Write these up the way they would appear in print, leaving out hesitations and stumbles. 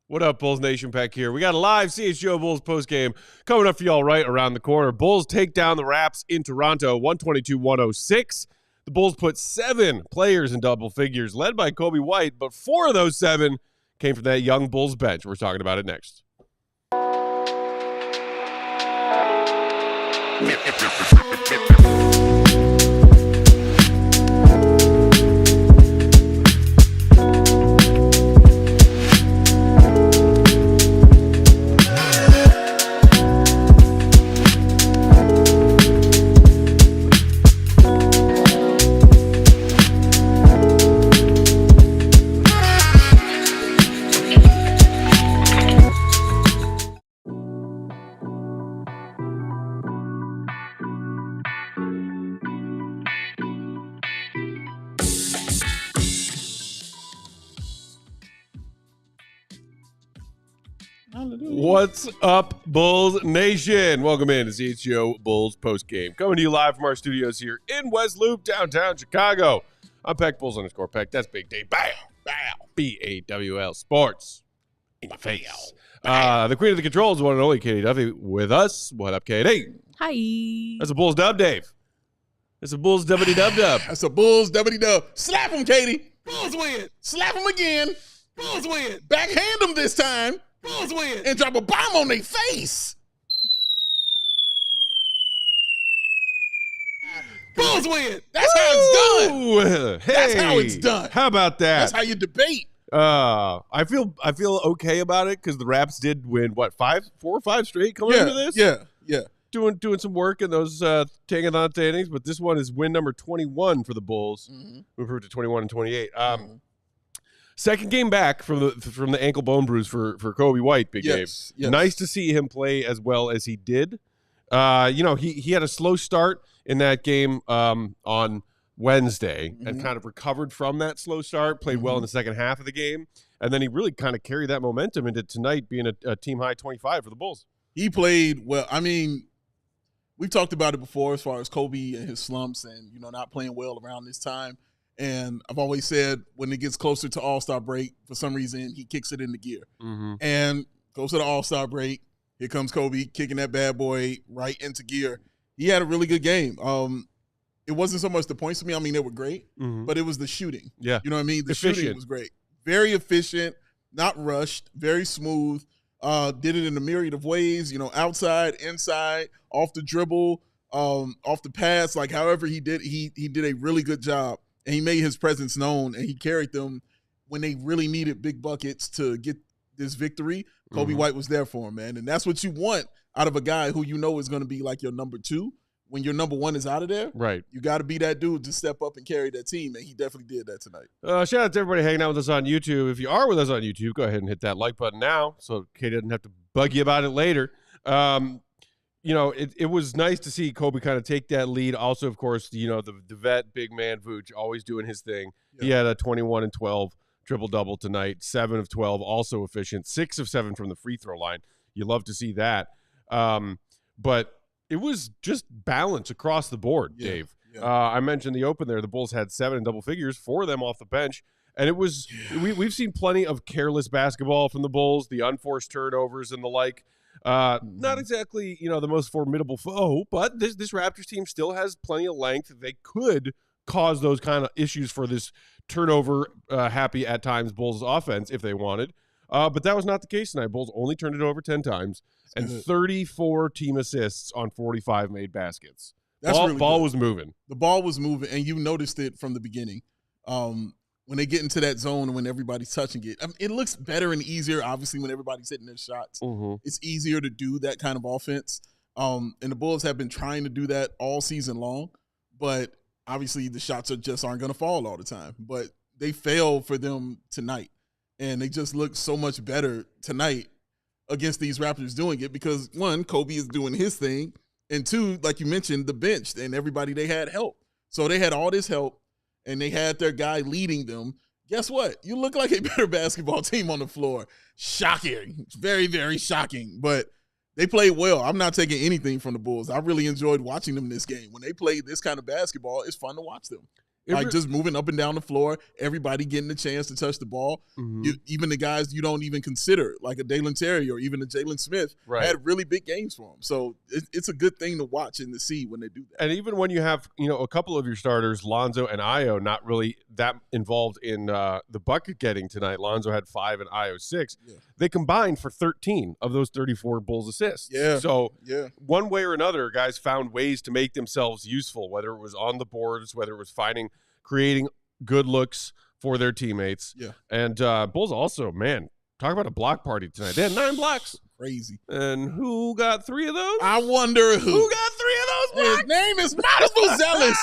What up, Bulls Nation? Peck here. We got a live CHGO Bulls postgame coming up for y'all right around the corner. Bulls take down the Raps in Toronto, 122-106. The Bulls put 7 players in double figures, led by Coby White, but 4 of those 7 came from that young Bulls bench. We're talking about it next. What's up, Bulls Nation? Welcome in to CHGO Bulls postgame. Coming to you live from our studios here in West Loop, downtown Chicago. I'm Peck Bulls _ Peck. That's Big Dave. Bow, bow. B-A-W-L Sports. In your face. The queen of the controls, one and only Katie Duffy with us. What up, Katie? Hi. That's a Bulls dub, Dave. That's a Bulls dub-a-dub-dub. That's a Bulls dub-a-dub. Slap him, Katie. Bulls win. Slap him again. Bulls win. Backhand him this time. Bulls win. And drop a bomb on their face. Bulls win. That's how it's done. Hey, that's how it's done. How about that? That's how you debate. I feel okay about it because the Raps did win, what, 4 or 5 straight coming into this? Yeah. Doing some work in those Tangathon standings, but this one is win number 21 for the Bulls. We improved to 21-28. Second game back from the ankle bone bruise for Coby White, Big Dave. Yes. Nice to see him play as well as he did. He had a slow start in that game on Wednesday and kind of recovered from that slow start, played well in the second half of the game, and then he really kind of carried that momentum into tonight being a team-high 25 for the Bulls. He played well. I mean, we've talked about it before as far as Coby and his slumps and, not playing well around this time. And I've always said when it gets closer to All-Star break, for some reason, he kicks it into gear. And goes to the All-Star break. Here comes Coby kicking that bad boy right into gear. He had a really good game. It wasn't so much the points for me. I mean, they were great, but it was the shooting. Yeah. You know what I mean? The efficient. shooting was great. Very efficient, not rushed, very smooth. Did it in a myriad of ways, outside, inside, off the dribble, off the pass, like however he did a really good job. And he made his presence known, and he carried them when they really needed big buckets to get this victory. Coby White was there for him, man. And that's what you want out of a guy who is going to be like your number 2. When your number 1 is out of there, right? You got to be that dude to step up and carry that team, and he definitely did that tonight. Shout out to everybody hanging out with us on YouTube. If you are with us on YouTube, go ahead and hit that like button now so Kate doesn't have to bug you about it later. It was nice to see Coby kind of take that lead. Also, of course, the vet, big man Vooch, always doing his thing. Yeah. He had a 21-12 triple-double tonight, 7 of 12, also efficient, 6 of 7 from the free throw line. You love to see that. But it was just balance across the board, Dave. Yeah. I mentioned the open there. The Bulls had 7 in double figures, 4 of them off the bench. And it was we've seen plenty of careless basketball from the Bulls, the unforced turnovers and the like. Not exactly, the most formidable foe, but this Raptors team still has plenty of length. They could cause those kind of issues for this turnover happy at times Bulls offense if they wanted. But that was not the case tonight. Bulls only turned it over 10 times and 34 team assists on 45 made baskets. Ball was moving. The ball was moving, and you noticed it from the beginning. When they get into that zone and when everybody's touching it, it looks better and easier, obviously, when everybody's hitting their shots. It's easier to do that kind of offense. And the Bulls have been trying to do that all season long, but obviously the shots aren't going to fall all the time. But they failed for them tonight, and they just look so much better tonight against these Raptors doing it because, 1, Coby is doing his thing, and 2, like you mentioned, the bench and everybody, they had help. So they had all this help, and they had their guy leading them. Guess what? You look like a better basketball team on the floor. Shocking. Very, very shocking. But they played well. I'm not taking anything from the Bulls. I really enjoyed watching them this game. When they play this kind of basketball, it's fun to watch them. Like just moving up and down the floor, everybody getting the chance to touch the ball. Even the guys you don't even consider, like a Dalen Terry or even a Jaylen Smith, had really big games for them. So it's a good thing to watch and to see when they do that. And even when you have, a couple of your starters, Lonzo and Ayo, not really that involved in the bucket getting tonight. Lonzo had 5 and Ayo 6. Yeah. They combined for 13 of those 34 Bulls assists. Yeah. So one way or another, guys found ways to make themselves useful, whether it was on the boards, whether it was creating good looks for their teammates. Yeah. And Bulls also, man, talk about a block party tonight. They had 9 blocks. Crazy. And who got 3 of those? I wonder who. Who got 3 of those blocks? His name is Buzelis.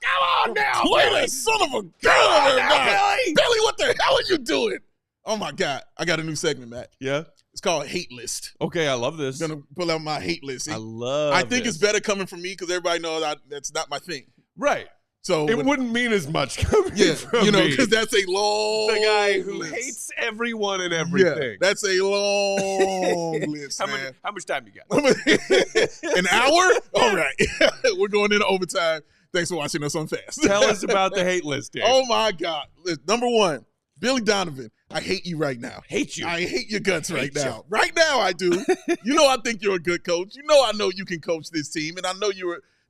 Come on now, Billy. Son of a gun. Billy, what the hell are you doing? Oh, my God. I got a new segment, Matt. Yeah? It's called Hate List. Okay, I love this. I'm going to pull out my hate list. I think it's better coming from me because everybody knows that's not my thing. Right. So it wouldn't mean as much coming from me. because that's a long The guy who list. Hates everyone and everything. Yeah, that's a long list, how much time you got? An hour? All right. We're going into overtime. Thanks for watching us on Fast. Tell us about the hate list, Dave. Oh, my God. Number 1, Billy Donovan. I hate you right now. Hate you. I hate your guts right now. Right now, I do. I think you're a good coach. I know you can coach this team, and I know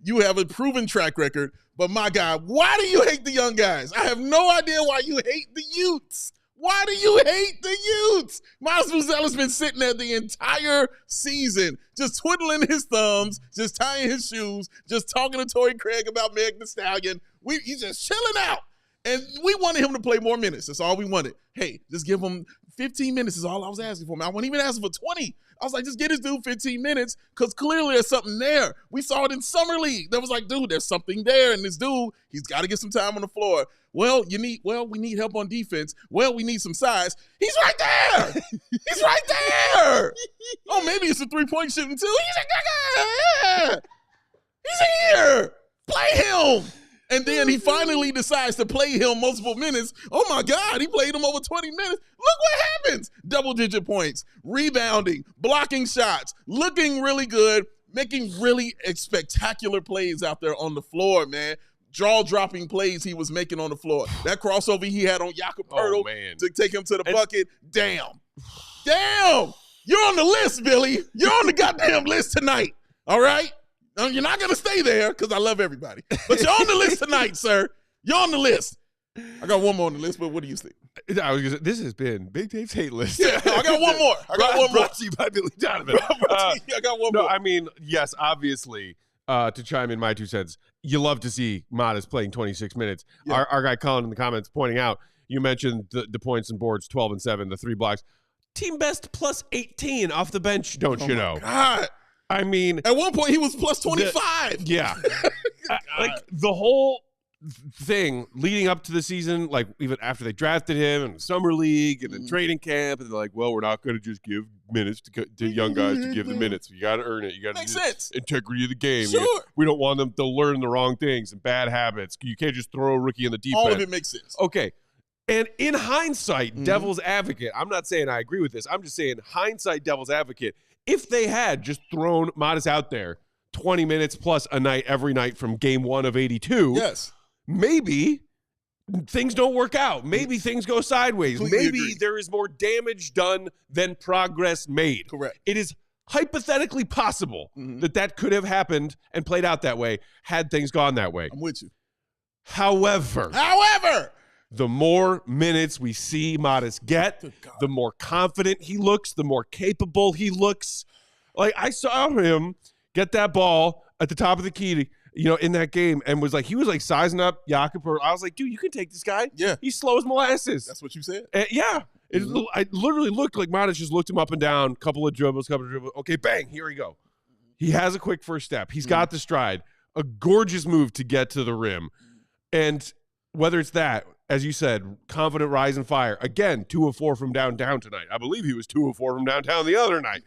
you have a proven track record. But, my God, why do you hate the young guys? I have no idea why you hate the youths. Why do you hate the youths? Miles Buzelis been sitting there the entire season, just twiddling his thumbs, just tying his shoes, just talking to Torrey Craig about Meg Thee Stallion. He's just chilling out. And we wanted him to play more minutes. That's all we wanted. Hey, just give him 15 minutes is all I was asking for. I wasn't even asking for 20. I was like, just get this dude 15 minutes because clearly there's something there. We saw it in Summer League. That was like, dude, there's something there. And this dude, he's got to get some time on the floor. Well, we need help on defense. Well, we need some size. He's right there. He's right there. Oh, maybe it's a three-point shooting too. He's here. Play him. And then he finally decides to play him multiple minutes. Oh, my God, he played him over 20 minutes. Look what happens. Double-digit points, rebounding, blocking shots, looking really good, making really spectacular plays out there on the floor, man. Jaw-dropping plays he was making on the floor. That crossover he had on Jakob Poeltl to take him to the bucket. Damn. You're on the list, Billy. You're on the goddamn list tonight, all right? Now, you're not going to stay there because I love everybody. But you're on the list tonight, sir. You're on the list. I got one more on the list, but what do you think? I was gonna say, this has been Big Dave's hate list. Yeah, I got one more. Brought to you by Billy Donovan. I got one more. No, I mean, yes, obviously, to chime in my 2 cents, you love to see Modest playing 26 minutes. Yeah. Our guy Colin in the comments pointing out, you mentioned the points and boards, 12 and 7, the 3 blocks. Team best plus 18 off the bench, don't you know? God. I mean, at one point he was plus 25. Yeah. Like the whole thing leading up to the season, like even after they drafted him in the summer league and the training camp, and they're like, well, we're not going to just give minutes to young guys to give the minutes. You got to earn it. You got to do the integrity of the game. Sure. We don't want them to learn the wrong things and bad habits. You can't just throw a rookie in the deep end. All of it makes sense. Okay. And in hindsight, devil's advocate, I'm not saying I agree with this. I'm just saying hindsight, devil's advocate. If they had just thrown Modest out there 20 minutes plus a night every night from game 1 of 82, yes, maybe things don't work out. Maybe things go sideways. Completely Maybe agree. there is more damage done than progress made. Correct. It is hypothetically possible that could have happened and played out that way had things gone that way. I'm with you. However, the more minutes we see Modest get, the more confident he looks, the more capable he looks. Like, I saw him get that ball at the top of the key, in that game, and he was sizing up Jakob. I was like, dude, you can take this guy. Yeah. He's slow as molasses. That's what you said. Yeah. I literally looked like Modest just looked him up and down, couple of dribbles. Okay, bang, here we go. He has a quick first step. He's got the stride. A gorgeous move to get to the rim. And whether it's that, as you said, confident rise and fire. Again, 2 of 4 from downtown tonight. I believe he was 2 of 4 from downtown the other night.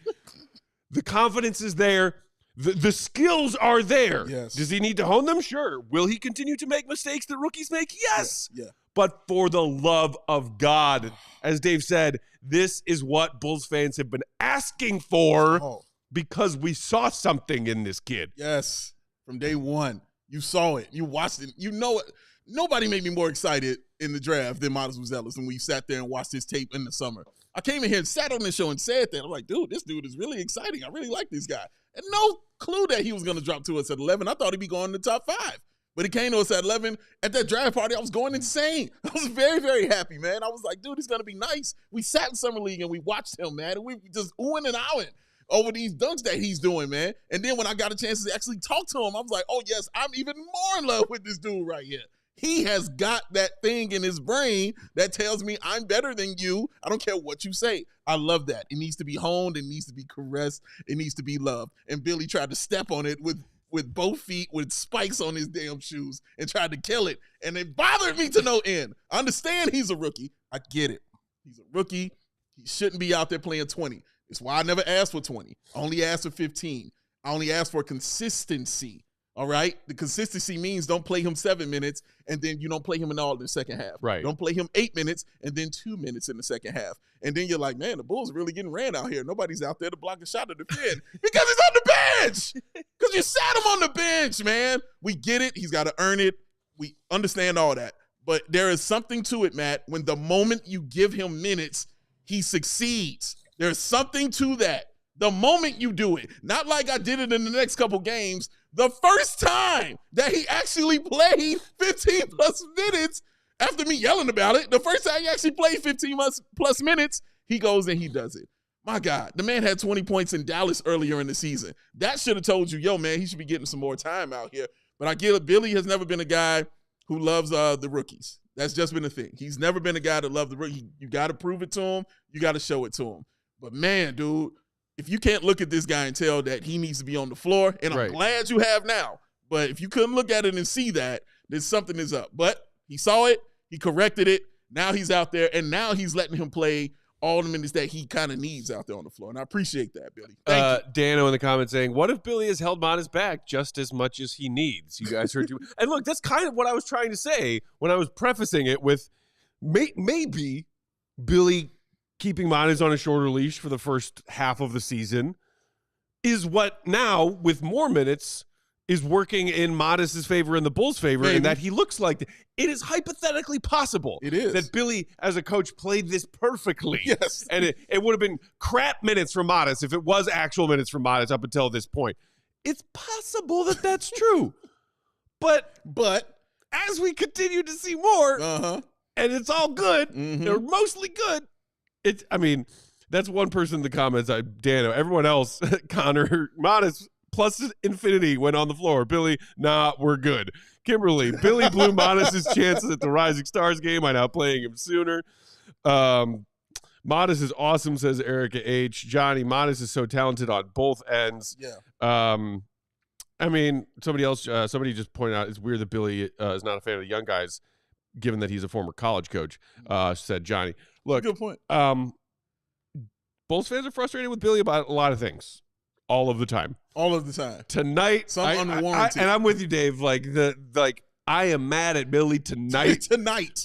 The confidence is there. The skills are there. Yes. Does he need to hone them? Sure. Will he continue to make mistakes that rookies make? Yes. Yeah. But for the love of God, as Dave said, this is what Bulls fans have been asking for because we saw something in this kid. Yes. From day one. You saw it. You watched it. You know it. Nobody made me more excited in the draft than Modest Buzelis when we sat there and watched his tape in the summer. I came in here and sat on this show and said that. I'm like, dude, this dude is really exciting. I really like this guy. And no clue that he was going to drop to us at 11. I thought he'd be going in the top 5. But he came to us at 11. At that draft party, I was going insane. I was very, very happy, man. I was like, dude, it's going to be nice. We sat in Summer League and we watched him, man. And we just oohing and ahhing over these dunks that he's doing, man. And then when I got a chance to actually talk to him, I was like, oh, yes, I'm even more in love with this dude right here. He has got that thing in his brain that tells me I'm better than you. I don't care what you say. I love that. It needs to be honed. It needs to be caressed. It needs to be loved. And Billy tried to step on it with both feet with spikes on his damn shoes and tried to kill it. And it bothered me to no end. I understand he's a rookie. I get it. He's a rookie. He shouldn't be out there playing 20. It's why I never asked for 20. I only asked for 15. I only asked for consistency. All right? The consistency means don't play him 7 minutes and then you don't play him in all in the second half. Right. Don't play him 8 minutes and then 2 minutes in the second half. And then you're like, man, the Bulls are really getting ran out here. Nobody's out there to block a shot or defend because he's on the bench. Because you sat him on the bench, man. We get it. He's got to earn it. We understand all that. But there is something to it, Matt. When the moment you give him minutes, he succeeds. There's something to that. The moment you do it, not like I did it in the next couple games, the first time that he actually played 15 plus minutes after me yelling about it, the first time he actually played 15 plus minutes, he goes and he does it. My God, the man had 20 points in Dallas earlier in the season. That should have told you, yo, man, he should be getting some more time out here. But I get it. Billy has never been a guy who loves the rookies. That's just been a thing. He's never been a guy that loved the rookie. You got to prove it to him. You got to show it to him. But, man, dude, if you can't look at this guy and tell that he needs to be on the floor, and I'm glad you have now, but if you couldn't look at it and see that, then something is up. But he saw it. He corrected it. Now he's out there, and now he's letting him play all the minutes that he kind of needs out there on the floor. And I appreciate that, Billy. Thank you. Dano in the comments saying, what if Billy has held Modest back just as much as he needs? You guys heard you. And look, that's kind of what I was trying to say when I was prefacing it with maybe Billy keeping Modest on a shorter leash for the first half of the season is what now, with more minutes, is working in Modest's favor and the Bulls' favor, and that he looks like it is hypothetically possible that Billy, as a coach, played this perfectly. Yes. And it would have been crap minutes from Modest if it was actual minutes from Modest up until this point. It's possible that that's true. But as we continue to see more, and it's all good, they're mostly good. That's one person in the comments, Dano. Everyone else, Connor, Modest, plus infinity went on the floor. Billy, nah, we're good. Kimberly, Billy blew Modest's chances at the Rising Stars game. I'm now playing him sooner. Modest is awesome, says Erica H. Johnny, Modest is so talented on both ends. Yeah. Somebody just pointed out it's weird that Billy is not a fan of the young guys, given that he's a former college coach, said Johnny. Look, good point. Bulls fans are frustrated with Billy about a lot of things. All of the time. All of the time. Tonight, unwarranted. And I'm with you, Dave. I am mad at Billy tonight.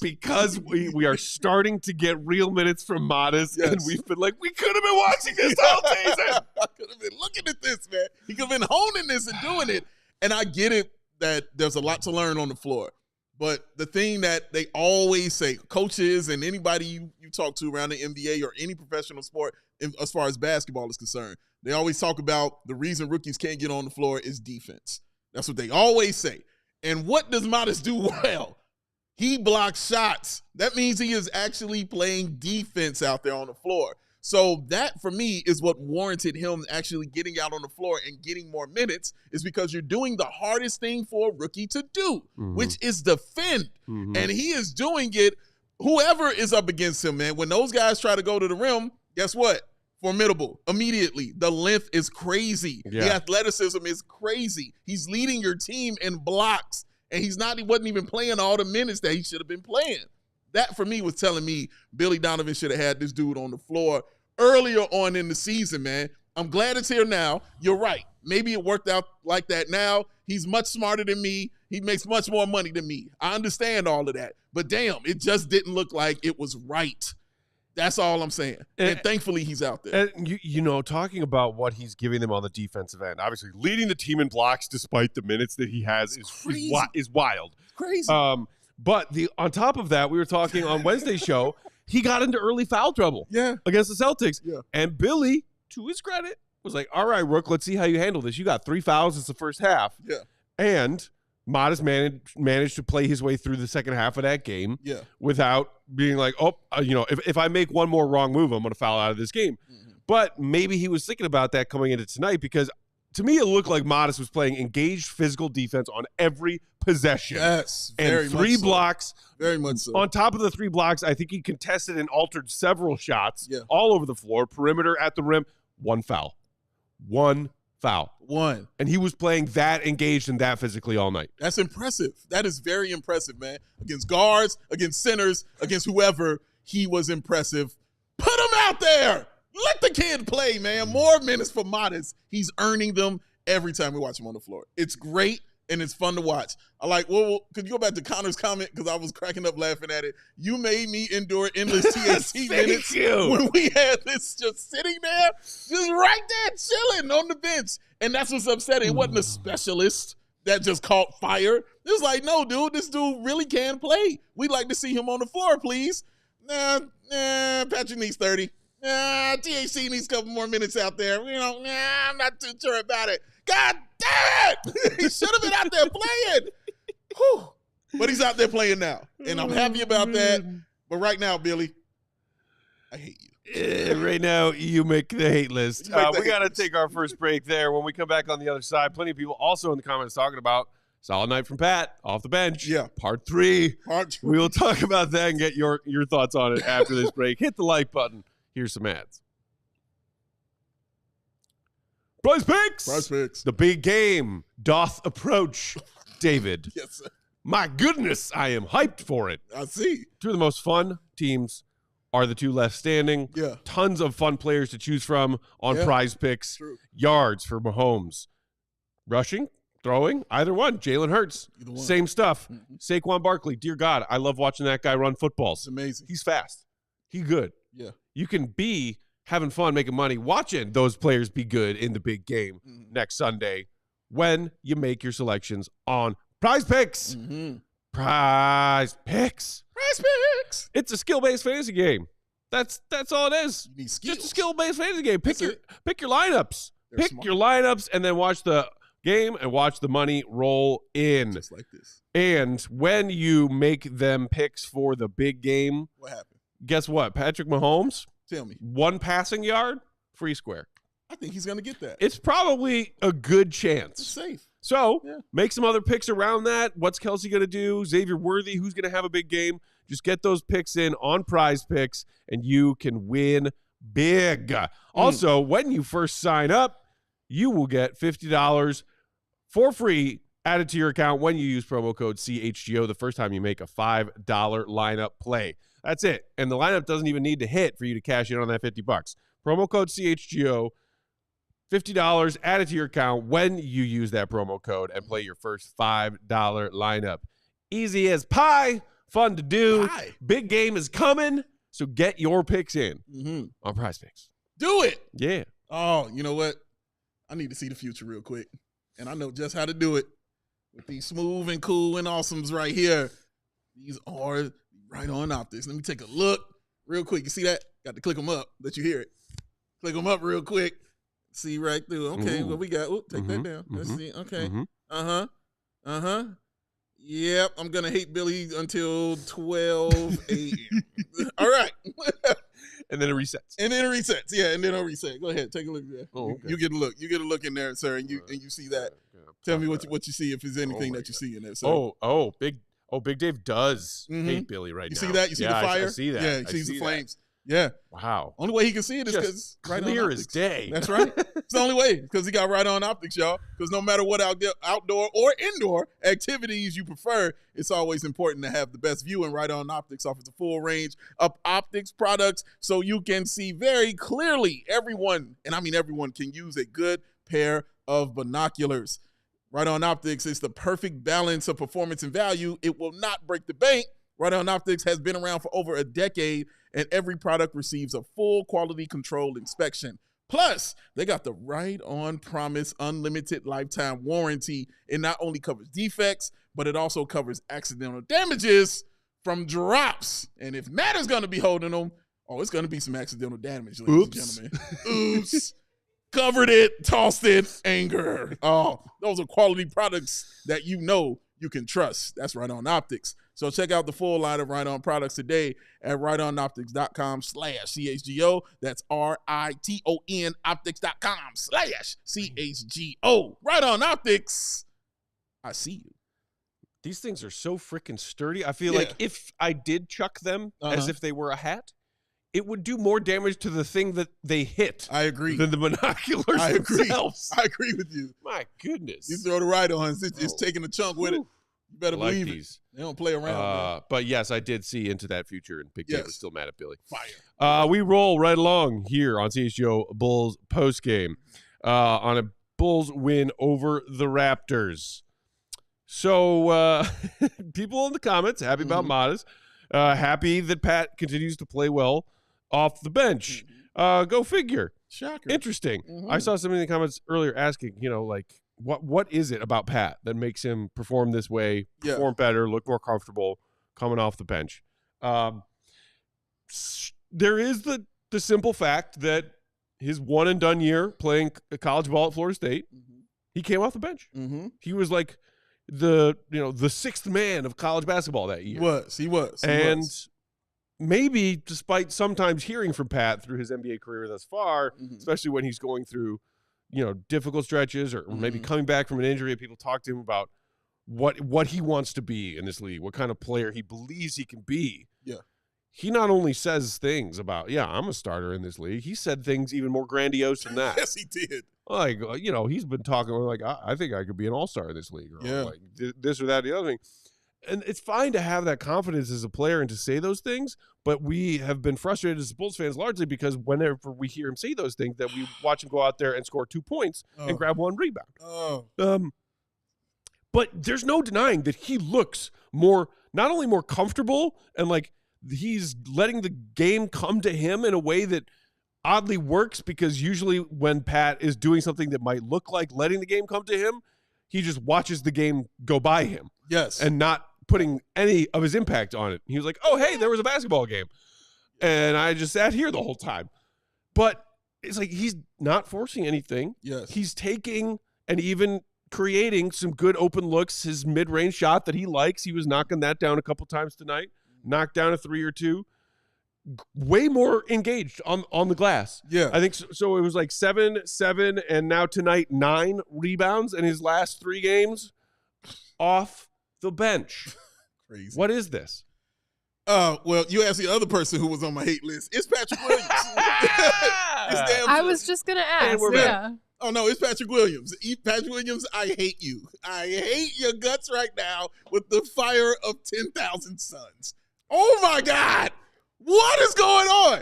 Because we are starting to get real minutes from Modest, and we've been like, we could have been watching this all season. I could have been looking at this, man. He could have been honing this and doing it. And I get it that there's a lot to learn on the floor. But the thing that they always say, coaches and anybody you talk to around the NBA or any professional sport, as far as basketball is concerned, they always talk about the reason rookies can't get on the floor is defense. That's what they always say. And what does Modest do well? He blocks shots. That means he is actually playing defense out there on the floor. So that, for me, is what warranted him actually getting out on the floor and getting more minutes, is because you're doing the hardest thing for a rookie to do, which is defend. And he is doing it. Whoever is up against him, man, when those guys try to go to the rim, guess what? Formidable immediately. The length is crazy. Yeah. The athleticism is crazy. He's leading your team in blocks, and he wasn't even playing all the minutes that he should have been playing. That, for me, was telling me Billy Donovan should have had this dude on the floor earlier on in the season, man. I'm glad it's here now. You're right. Maybe it worked out like that now. He's much smarter than me. He makes much more money than me. I understand all of that. But, damn, it just didn't look like it was right. That's all I'm saying. And thankfully, he's out there. And, talking about what he's giving them on the defensive end, obviously leading the team in blocks despite the minutes that he has is wild. Crazy. But on top of that, we were talking on Wednesday's show, he got into early foul trouble against the Celtics. Yeah. And Billy, to his credit, was like, all right, Rook, let's see how you handle this. You got 3 fouls since the first half. Yeah. And Modest managed to play his way through the second half of that game without being like, if I make one more wrong move, I'm going to foul out of this game. Mm-hmm. But maybe he was thinking about that coming into tonight because to me, it looked like Modest was playing engaged physical defense on every possession. Yes, and 3 blocks. Very much so. On top of the 3 blocks, I think he contested and altered several shots all over the floor, perimeter, at the rim. 1 foul. 1 foul. 1. And he was playing that engaged and that physically all night. That's impressive. That is very impressive, man. Against guards, against centers, against whoever, he was impressive. Put him out there. Let the kid play, man. More minutes for Modest. He's earning them every time we watch him on the floor. It's great, and it's fun to watch. I like, well, could you go back to Connor's comment? Because I was cracking up laughing at it. You made me endure endless THC minutes when we had this just sitting there, just right there chilling on the bench. And that's what's upsetting. It wasn't a specialist that just caught fire. It was like, no, dude, this dude really can play. We'd like to see him on the floor, please. Nah, Patrick needs 30. THC needs a couple more minutes out there. I'm not too sure about it. God damn it! He should have been out there playing. Whew. But he's out there playing now. And I'm happy about that. But right now, Billy, I hate you. Right now, you make the hate list. We got to take our first break there. When we come back on the other side, plenty of people also in the comments talking about solid night from Pat off the bench. Yeah. Part 3. We will talk about that and get your thoughts on it after this break. Hit the like button. Here's some ads. Prize Picks. The big game doth approach, David. Yes, sir. My goodness, I am hyped for it. I see. 2 of the most fun teams are the 2 left standing. Yeah. Tons of fun players to choose from on Prize Picks. True. Yards for Mahomes. Rushing, throwing, either one. Jalen Hurts, same stuff. Mm-hmm. Saquon Barkley, dear God, I love watching that guy run footballs. It's amazing. He's fast. He's good. Yeah. You can be having fun, making money, watching those players be good in the big game next Sunday when you make your selections on Prize Picks. Mm-hmm. Prize Picks. Prize Picks. It's a skill-based fantasy game. That's all it is. You need skills. Just a skill-based fantasy game. Pick your lineups. Pick your lineups and then watch the game and watch the money roll in. Just like this. And when you make them picks for the big game, what happened? Guess what? Patrick Mahomes, tell me. 1 passing yard, free square. I think he's going to get that. It's probably a good chance. It's safe. So make some other picks around that. What's Kelsey going to do? Xavier Worthy, who's going to have a big game? Just get those picks in on Prize Picks, and you can win big. Also, when you first sign up, you will get $50 for free added to your account when you use promo code CHGO the first time you make a $5 lineup play. That's it. And the lineup doesn't even need to hit for you to cash in on that $50. Promo code CHGO, $50 added to your account when you use that promo code and play your first $5 lineup. Easy as pie. Fun to do. Big game is coming. So get your picks in on Prize Picks. Do it. Yeah. Oh, you know what? I need to see the future real quick. And I know just how to do it with these smooth and cool and awesomes right here. These are right on optics. Let me take a look real quick. You see that? Got to click them up. Let you hear it. Click them up real quick. See right through. Okay, what we got? Oh, take that down. Let's see. Okay. Yep, I'm going to hate Billy until 12 a.m. All right. And then it resets. Yeah, and then it'll reset. Go ahead. Take a look there. Oh, okay. You get a look. You get a look in there, sir, and you see that. Tell me what you see, if there's anything that you see in there, sir. Big Dave does hate Billy right now. You see that? You see the fire? I see that. Yeah, he sees the flames. Yeah. Wow. Only way he can see it is because clear as day. That's right. It's the only way, because he got right on optics, y'all. Because no matter what outdoor or indoor activities you prefer, it's always important to have the best view, and Right On Optics offers a full range of optics products so you can see very clearly. Everyone, and I mean everyone, can use a good pair of binoculars. Right On Optics is the perfect balance of performance and value. It will not break the bank. Right On Optics has been around for over a decade, and every product receives a full quality control inspection. Plus, they got the Right On Promise unlimited lifetime warranty. It not only covers defects, but it also covers accidental damages from drops. And if Matt is going to be holding them, it's going to be some accidental damage, ladies and gentlemen. Oops. Covered it, tossed it, anger. Oh, those are quality products that you can trust. That's Right On Optics. So check out the full line of Right On products today at rightonoptics.com/CHGO. That's RITON optics.com/CHGO. Right On Optics. I see you. These things are so freaking sturdy. I feel like if I did chuck them as if they were a hat, it would do more damage to the thing that they hit. I agree. Than the binoculars themselves. I agree with you. My goodness. You throw the Right-Ons, it's taking a chunk with it. You better believe it. They don't play around. But yes, I did see into that future, and Big Dave was still mad at Billy. Fire. We roll right along here on CHGO Bulls postgame on a Bulls win over the Raptors. So people in the comments happy about Modest, happy that Pat continues to play well off the bench. Go figure. Shocker. Interesting. I saw somebody in the comments earlier asking, what is it about Pat that makes him perform this way, perform better, look more comfortable coming off the bench? There is the simple fact that his one and done year playing college ball at Florida State, he came off the bench. He was like the sixth man of college basketball that year. He was. Maybe despite sometimes hearing from Pat through his NBA career thus far, especially when he's going through difficult stretches or maybe coming back from an injury, and people talk to him about what he wants to be in this league, what kind of player he believes he can be. Yeah. He not only says things about, I'm a starter in this league, he said things even more grandiose than that. Yes, he did. Like, he's been talking like, I think I could be an all-star in this league, or like this or that, the other thing. And it's fine to have that confidence as a player and to say those things, but we have been frustrated as Bulls fans largely because whenever we hear him say those things, that we watch him go out there and score 2 points and grab 1 rebound. But there's no denying that he looks not only more comfortable and like he's letting the game come to him in a way that oddly works, because usually when Pat is doing something that might look like letting the game come to him, he just watches the game go by him. Yes. And not putting any of his impact on it. He was like, oh, hey, there was a basketball game. And I just sat here the whole time. But it's like he's not forcing anything. Yes. He's taking and even creating some good open looks. His mid-range shot that he likes, he was knocking that down a couple times tonight. Knocked down a 3 or 2. Way more engaged on the glass. Yeah. I think so. It was like 7, and now tonight 9 rebounds in his last 3 games off the bench. Crazy. What is this? Well, you asked the other person who was on my hate list. It's Patrick Williams. I was just going to ask. Oh, no, it's Patrick Williams. Patrick Williams, I hate you. I hate your guts right now with the fire of 10,000 suns. Oh, my God. What is going on?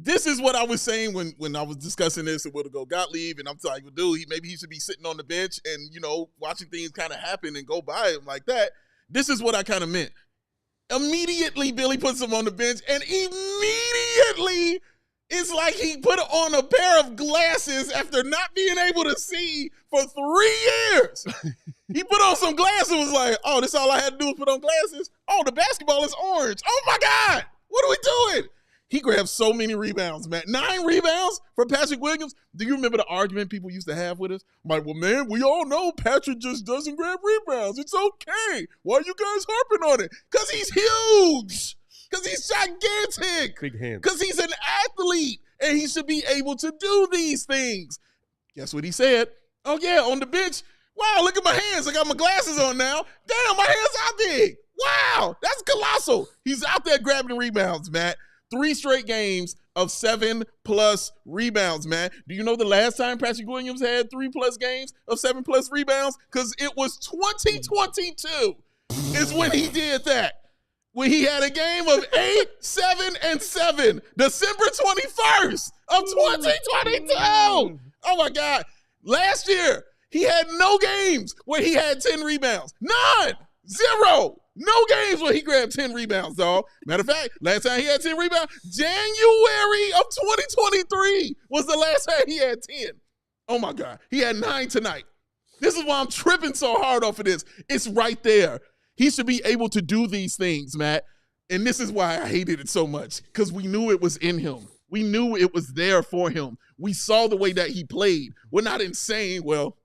This is what I was saying when I was discussing this with Gottlieb, and I'm like, well, dude, maybe he should be sitting on the bench and, watching things kind of happen and go by him like that. This is what I kind of meant. Immediately, Billy puts him on the bench, and immediately it's like he put on a pair of glasses after not being able to see for 3 years. He put on some glasses and was like, oh, this all I had to do was put on glasses? Oh, the basketball is orange. Oh, my God. What are we doing? He grabbed so many rebounds, man. 9 rebounds for Patrick Williams. Do you remember the argument people used to have with us? I'm like, well, man, we all know Patrick just doesn't grab rebounds. It's okay. Why are you guys harping on it? Because he's huge. Because he's gigantic. Big hands. Because he's an athlete, and he should be able to do these things. Guess what he said? Oh, yeah, on the bench. Wow, look at my hands. I got my glasses on now. Damn, my hands are big. Wow, that's colossal. He's out there grabbing rebounds, Matt. 3 straight games of 7+ rebounds, man. Do you know the last time Patrick Williams had 3+ games of 7+ rebounds? Because it was 2022 is when he did that. When he had a game of 8, 7, and 7. December 21st of 2022. Oh, my God. Last year, he had no games where he had 10 rebounds. None. 0. No games where he grabbed 10 rebounds, dog. Matter of fact, last time he had 10 rebounds, January of 2023 was the last time he had 10. Oh, my God. He had 9 tonight. This is why I'm tripping so hard off of this. It's right there. He should be able to do these things, Matt. And this is why I hated it so much, because we knew it was in him. We knew it was there for him. We saw the way that he played. We're not insane. Well,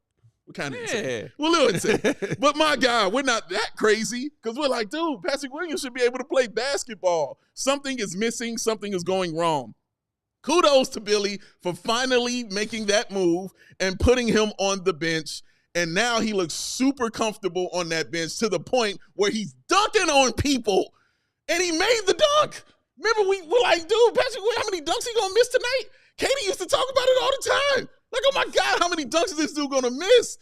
we're kind of insane. We're a little insane. But my God, we're not that crazy, because we're like, dude, Patrick Williams should be able to play basketball. Something is missing. Something is going wrong. Kudos to Billy for finally making that move and putting him on the bench. And now he looks super comfortable on that bench to the point where he's dunking on people. And he made the dunk. Remember, we were like, dude, Patrick, how many dunks he gonna miss tonight? Katie used to talk about it all the time. Like, oh my God, how many dunks is this dude gonna miss?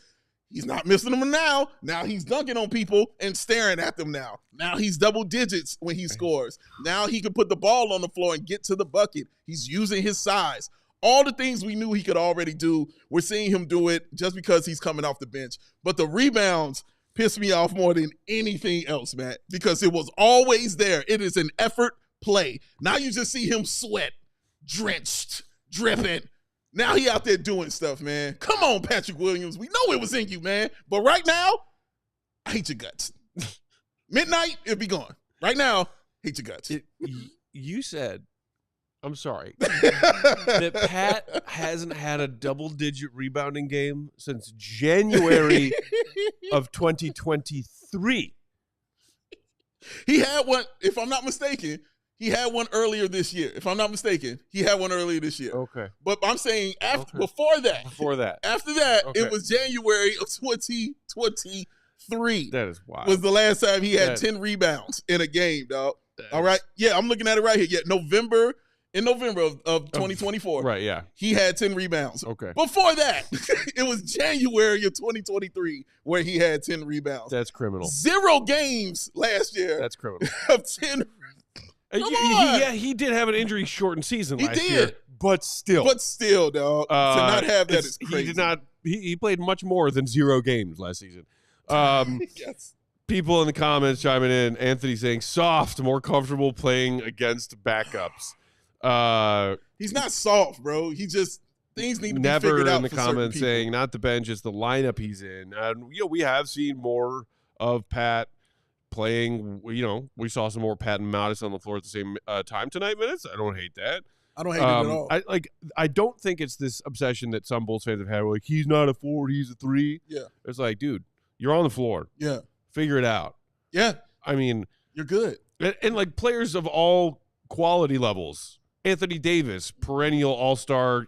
He's not missing them now. Now he's dunking on people and staring at them now. Now he's double digits when he scores. Now he can put the ball on the floor and get to the bucket. He's using his size. All the things we knew he could already do, we're seeing him do it just because he's coming off the bench. But the rebounds piss me off more than anything else, Matt, because it was always there. It is an effort play. Now you just see him sweat, drenched, dripping. Now he out there doing stuff, man. Come on, Patrick Williams. We know it was in you, man. But right now, I hate your guts. Midnight, it'll be gone. Right now, hate your guts. You said, I'm sorry, that Pat hasn't had a double-digit rebounding game since January of 2023. He had one, if I'm not mistaken, he had one earlier this year. If I'm not mistaken, he had one earlier this year. Okay. But I'm saying before that. After that, it was January of 2023. That is wild. Was the last time he had 10 rebounds in a game, dog. All right? Yeah, I'm looking at it right here. Yeah, in November of 2024. Right, yeah. He had 10 rebounds. Okay. Before that, it was January of 2023 where he had 10 rebounds. That's criminal. 0 games last year. That's criminal. Of 10 he did have an injury-shortened season last year. But still. Dog. To not have that is crazy. He played much more than 0 games last season. Yes. People in the comments chiming in. Anthony saying, soft, more comfortable playing against backups. He's not soft, bro. He just things need to be figured out. Never in the comments saying not the bench, it's the lineup he's in. And we have seen more of Pat playing. We saw some more Pat and Mattis on the floor at the same time tonight. Minutes. I don't hate that. I don't hate it at all. I don't think it's this obsession that some Bulls fans have had. Like, he's not a 4, he's a 3. Yeah. It's like, dude, you're on the floor. Yeah. Figure it out. Yeah. I mean, you're good. And like players of all quality levels. Anthony Davis, perennial all-star,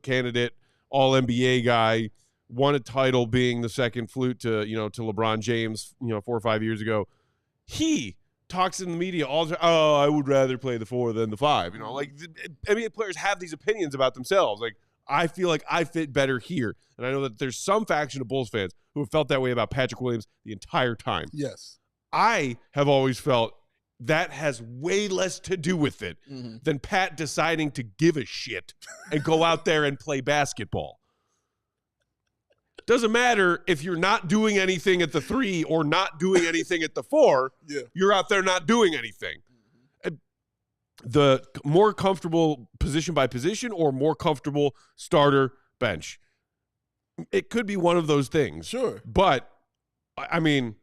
candidate, all-NBA guy, won a title being the second flute to LeBron James, 4 or 5 years ago. He talks in the media all the time, oh, I would rather play the 4 than the 5. NBA players have these opinions about themselves. Like, I feel like I fit better here. And I know that there's some faction of Bulls fans who have felt that way about Patrick Williams the entire time. Yes. I have always felt that has way less to do with it than Pat deciding to give a shit and go out there and play basketball. Doesn't matter if you're not doing anything at the 3 or not doing anything at the 4. Yeah. You're out there not doing anything. The more comfortable position by position or more comfortable starter bench. It could be one of those things. Sure. But, I mean,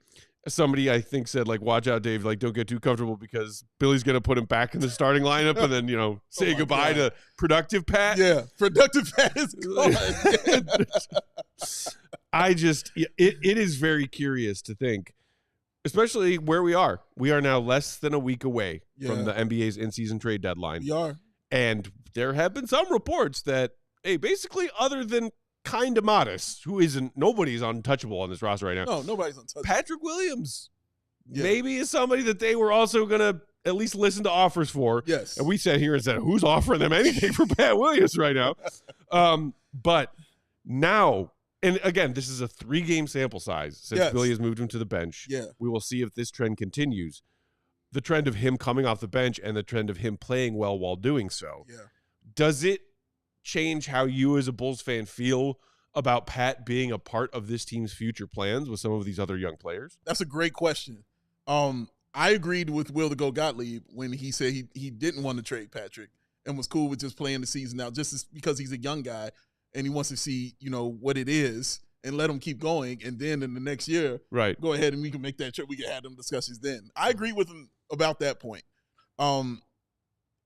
somebody I think said, like, watch out, Dave, like, don't get too comfortable because Billy's going to put him back in the starting lineup and then, say goodbye to productive Pat. Yeah, productive Pat is gone. It is very curious to think, especially where we are. We are now less than a week away from the NBA's in-season trade deadline. We are. And there have been some reports that, hey, basically other than kind of Mattis, nobody's untouchable on this roster right now. No, nobody's untouchable. Patrick Williams maybe is somebody that they were also going to at least listen to offers for. Yes. And we sat here and said, who's offering them anything for Pat Williams right now? But now, and again, this is a 3-game sample size since Billy has moved him to the bench. Yeah. We will see if this trend continues. The trend of him coming off the bench and the trend of him playing well while doing so. Yeah. Does it change how you as a Bulls fan feel about Pat being a part of this team's future plans with some of these other young players? That's a great question. I agreed with Will the Go Gottlieb when he said he didn't want to trade Patrick and was cool with just playing the season out just because he's a young guy and he wants to see, what it is and let him keep going. And then in the next year, right, go ahead and we can make that trade. We can have them discussions then. I agree with him about that point.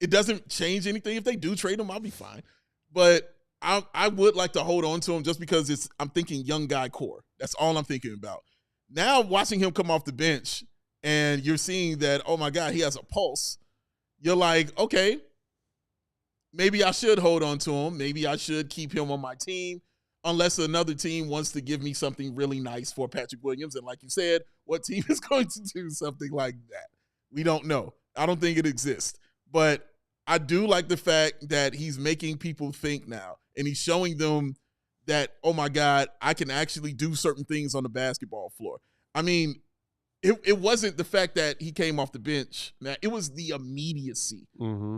It doesn't change anything. If they do trade him, I'll be fine. But I would like to hold on to him just because I'm thinking young guy core. That's all I'm thinking about. Now watching him come off the bench and you're seeing that, oh my God, he has a pulse. You're like, okay, maybe I should hold on to him. Maybe I should keep him on my team unless another team wants to give me something really nice for Patrick Williams. And like you said, what team is going to do something like that? We don't know. I don't think it exists. But I do like the fact that he's making people think now. And he's showing them that, oh my God, I can actually do certain things on the basketball floor. I mean, it wasn't the fact that he came off the bench. Now, it was the immediacy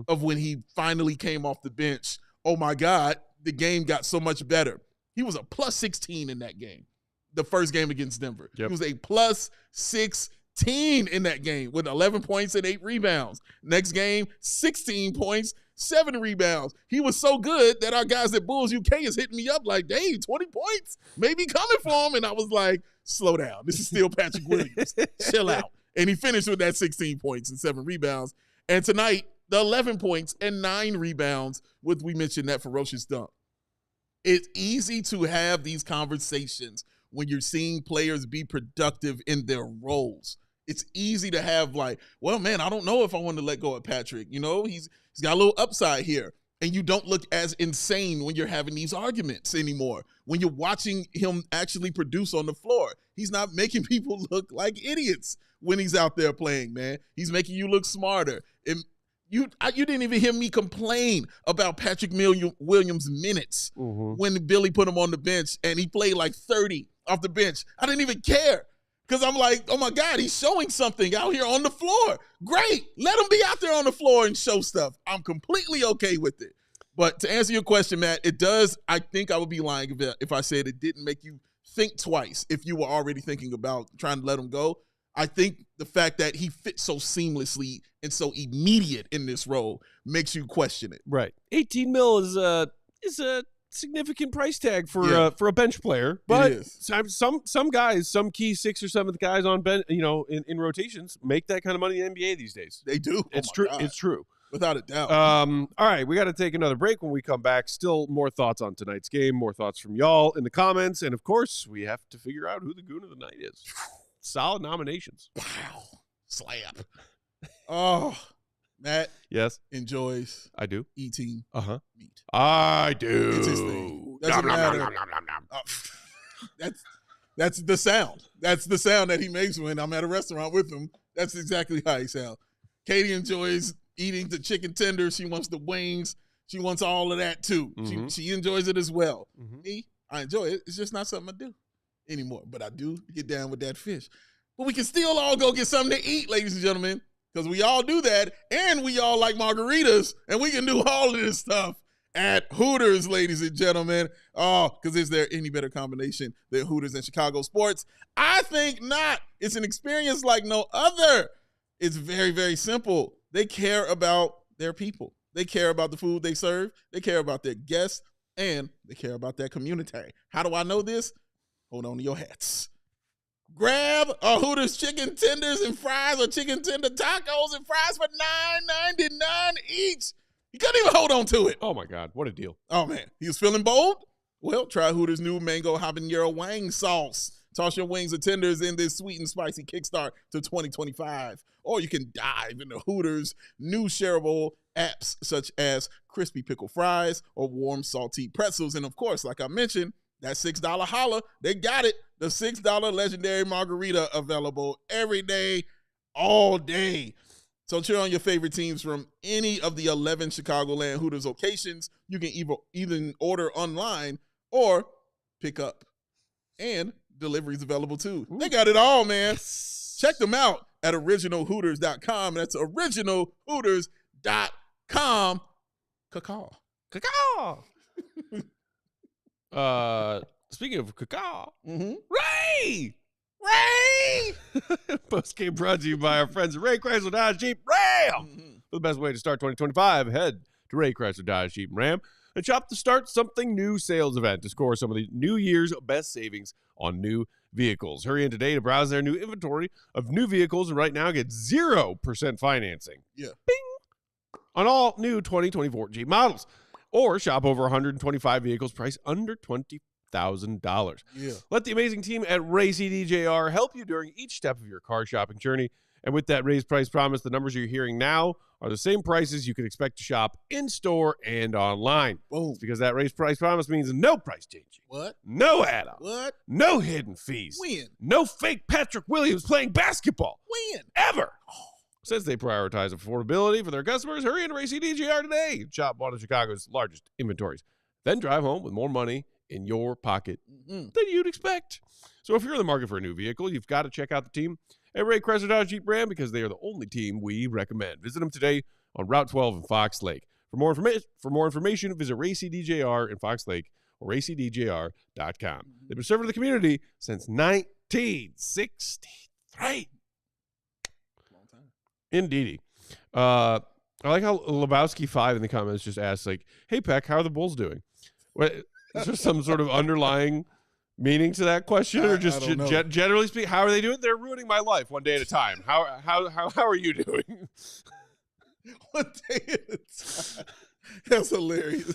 of when he finally came off the bench. Oh my God, the game got so much better. He was a plus 16 in that game, the first game against Denver. Yep. He was a plus 16 in that game with 11 points and 8 rebounds. Next game, 16 points, 7 rebounds. He was so good that our guys at Bulls UK is hitting me up like, dang, 20 points, maybe coming for him. And I was like, slow down. This is still Patrick Williams. Chill out. And he finished with that 16 points and 7 rebounds. And tonight, the 11 points and 9 rebounds with, we mentioned, that ferocious dunk. It's easy to have these conversations when you're seeing players be productive in their roles. It's easy to have like, well, man, I don't know if I want to let go of Patrick. He's got a little upside here. And you don't look as insane when you're having these arguments anymore. When you're watching him actually produce on the floor, he's not making people look like idiots when he's out there playing, man. He's making you look smarter. And you didn't even hear me complain about Patrick Williams' minutes when Billy put him on the bench and he played like 30 off the bench. I didn't even care because I'm like, oh my God, he's showing something out here on the floor. Great. Let him be out there on the floor and show stuff. I'm completely okay with it. But to answer your question, Matt, it does. I think I would be lying if I said it didn't make you think twice if you were already thinking about trying to let him go. I think the fact that he fits so seamlessly and so immediate in this role makes you question it. Right. 18 mil is a significant price tag for a bench player, but some guys, some key 6th or 7th guys on bench, in rotations make that kind of money in the NBA these days. They do. It's true. God. It's true. Without a doubt. All right, we got to take another break. When we come back, still more thoughts on tonight's game, more thoughts from y'all in the comments, and of course, we have to figure out who the Goon of the Night is. Solid nominations. Wow. Slap. Oh, Matt. Yes. Enjoys. I do. Eating meat. I do. It's his thing. Doesn't matter. That's the sound. That's the sound that he makes when I'm at a restaurant with him. That's exactly how he sounds. Katie enjoys eating the chicken tenders. She wants the wings. She wants all of that too. She enjoys it as well. Me, I enjoy it. It's just not something I do anymore. But I do get down with that fish. But we can still all go get something to eat, ladies and gentlemen, because we all do that. And we all like margaritas. And we can do all of this stuff at Hooters, ladies and gentlemen. Oh, because is there any better combination than Hooters and Chicago sports? I think not. It's an experience like no other. It's very, very simple. They care about their people. They care about the food they serve. They care about their guests. And they care about their community. How do I know this? Hold on to your hats. Grab a Hooters chicken tenders and fries or chicken tender tacos and fries for $9.99 each. You couldn't even hold on to it. Oh, my God. What a deal. Oh, man. He was feeling bold? Well, try Hooters' new mango habanero wang sauce. Toss your wings or tenders in this sweet and spicy kickstart to 2025. Or you can dive into Hooters' new shareable apps such as crispy pickle fries or warm salty pretzels. And, of course, like I mentioned, that $6 holla, they got it. The $6 legendary margarita available every day, all day. So cheer on your favorite teams from any of the 11 Chicagoland Hooters locations. You can even order online or pick up. And delivery's available too. Ooh. They got it all, man. Check them out at originalhooters.com. That's originalhooters.com. Cacao. Speaking of cacao, Ray! Ray! Postgame brought to you by our friends at Ray Chrysler Dodge Jeep Ram. Mm-hmm. The best way to start 2025, head to Ray Chrysler Dodge Jeep Ram and shop the Start Something New sales event to score some of the New Year's best savings on new vehicles. Hurry in today to browse their new inventory of new vehicles and right now get 0% financing. Yeah. Bing! On all new 2024 Jeep models. Or shop over 125 vehicles priced under $20,000. Yeah. Let the amazing team at Ray CDJR help you during each step of your car shopping journey. And with that raised price promise, the numbers you're hearing now are the same prices you can expect to shop in-store and online. Boom. It's because that raised price promise means no price changing. What? No add-ons. What? No hidden fees. When? No fake Patrick Williams playing basketball. When? Ever. Since they prioritize affordability for their customers, hurry into Ray CDJR today and shop one of Chicago's largest inventories. Then drive home with more money in your pocket than you'd expect. So if you're in the market for a new vehicle, you've got to check out the team at Ray Chrysler Dodge Jeep Ram because they are the only team we recommend. Visit them today on Route 12 in Fox Lake. For more information, visit Ray CDJR in Fox Lake or raycdjr.com. They've been serving the community since 1963. Long time. Indeedy. I like how Lebowski5 in the comments just asked, like, hey, Peck, how are the Bulls doing? What, is there some sort of underlying meaning to that question, or just generally speaking, how are they doing? They're ruining my life one day at a time. How are you doing? One day at a time. That's hilarious.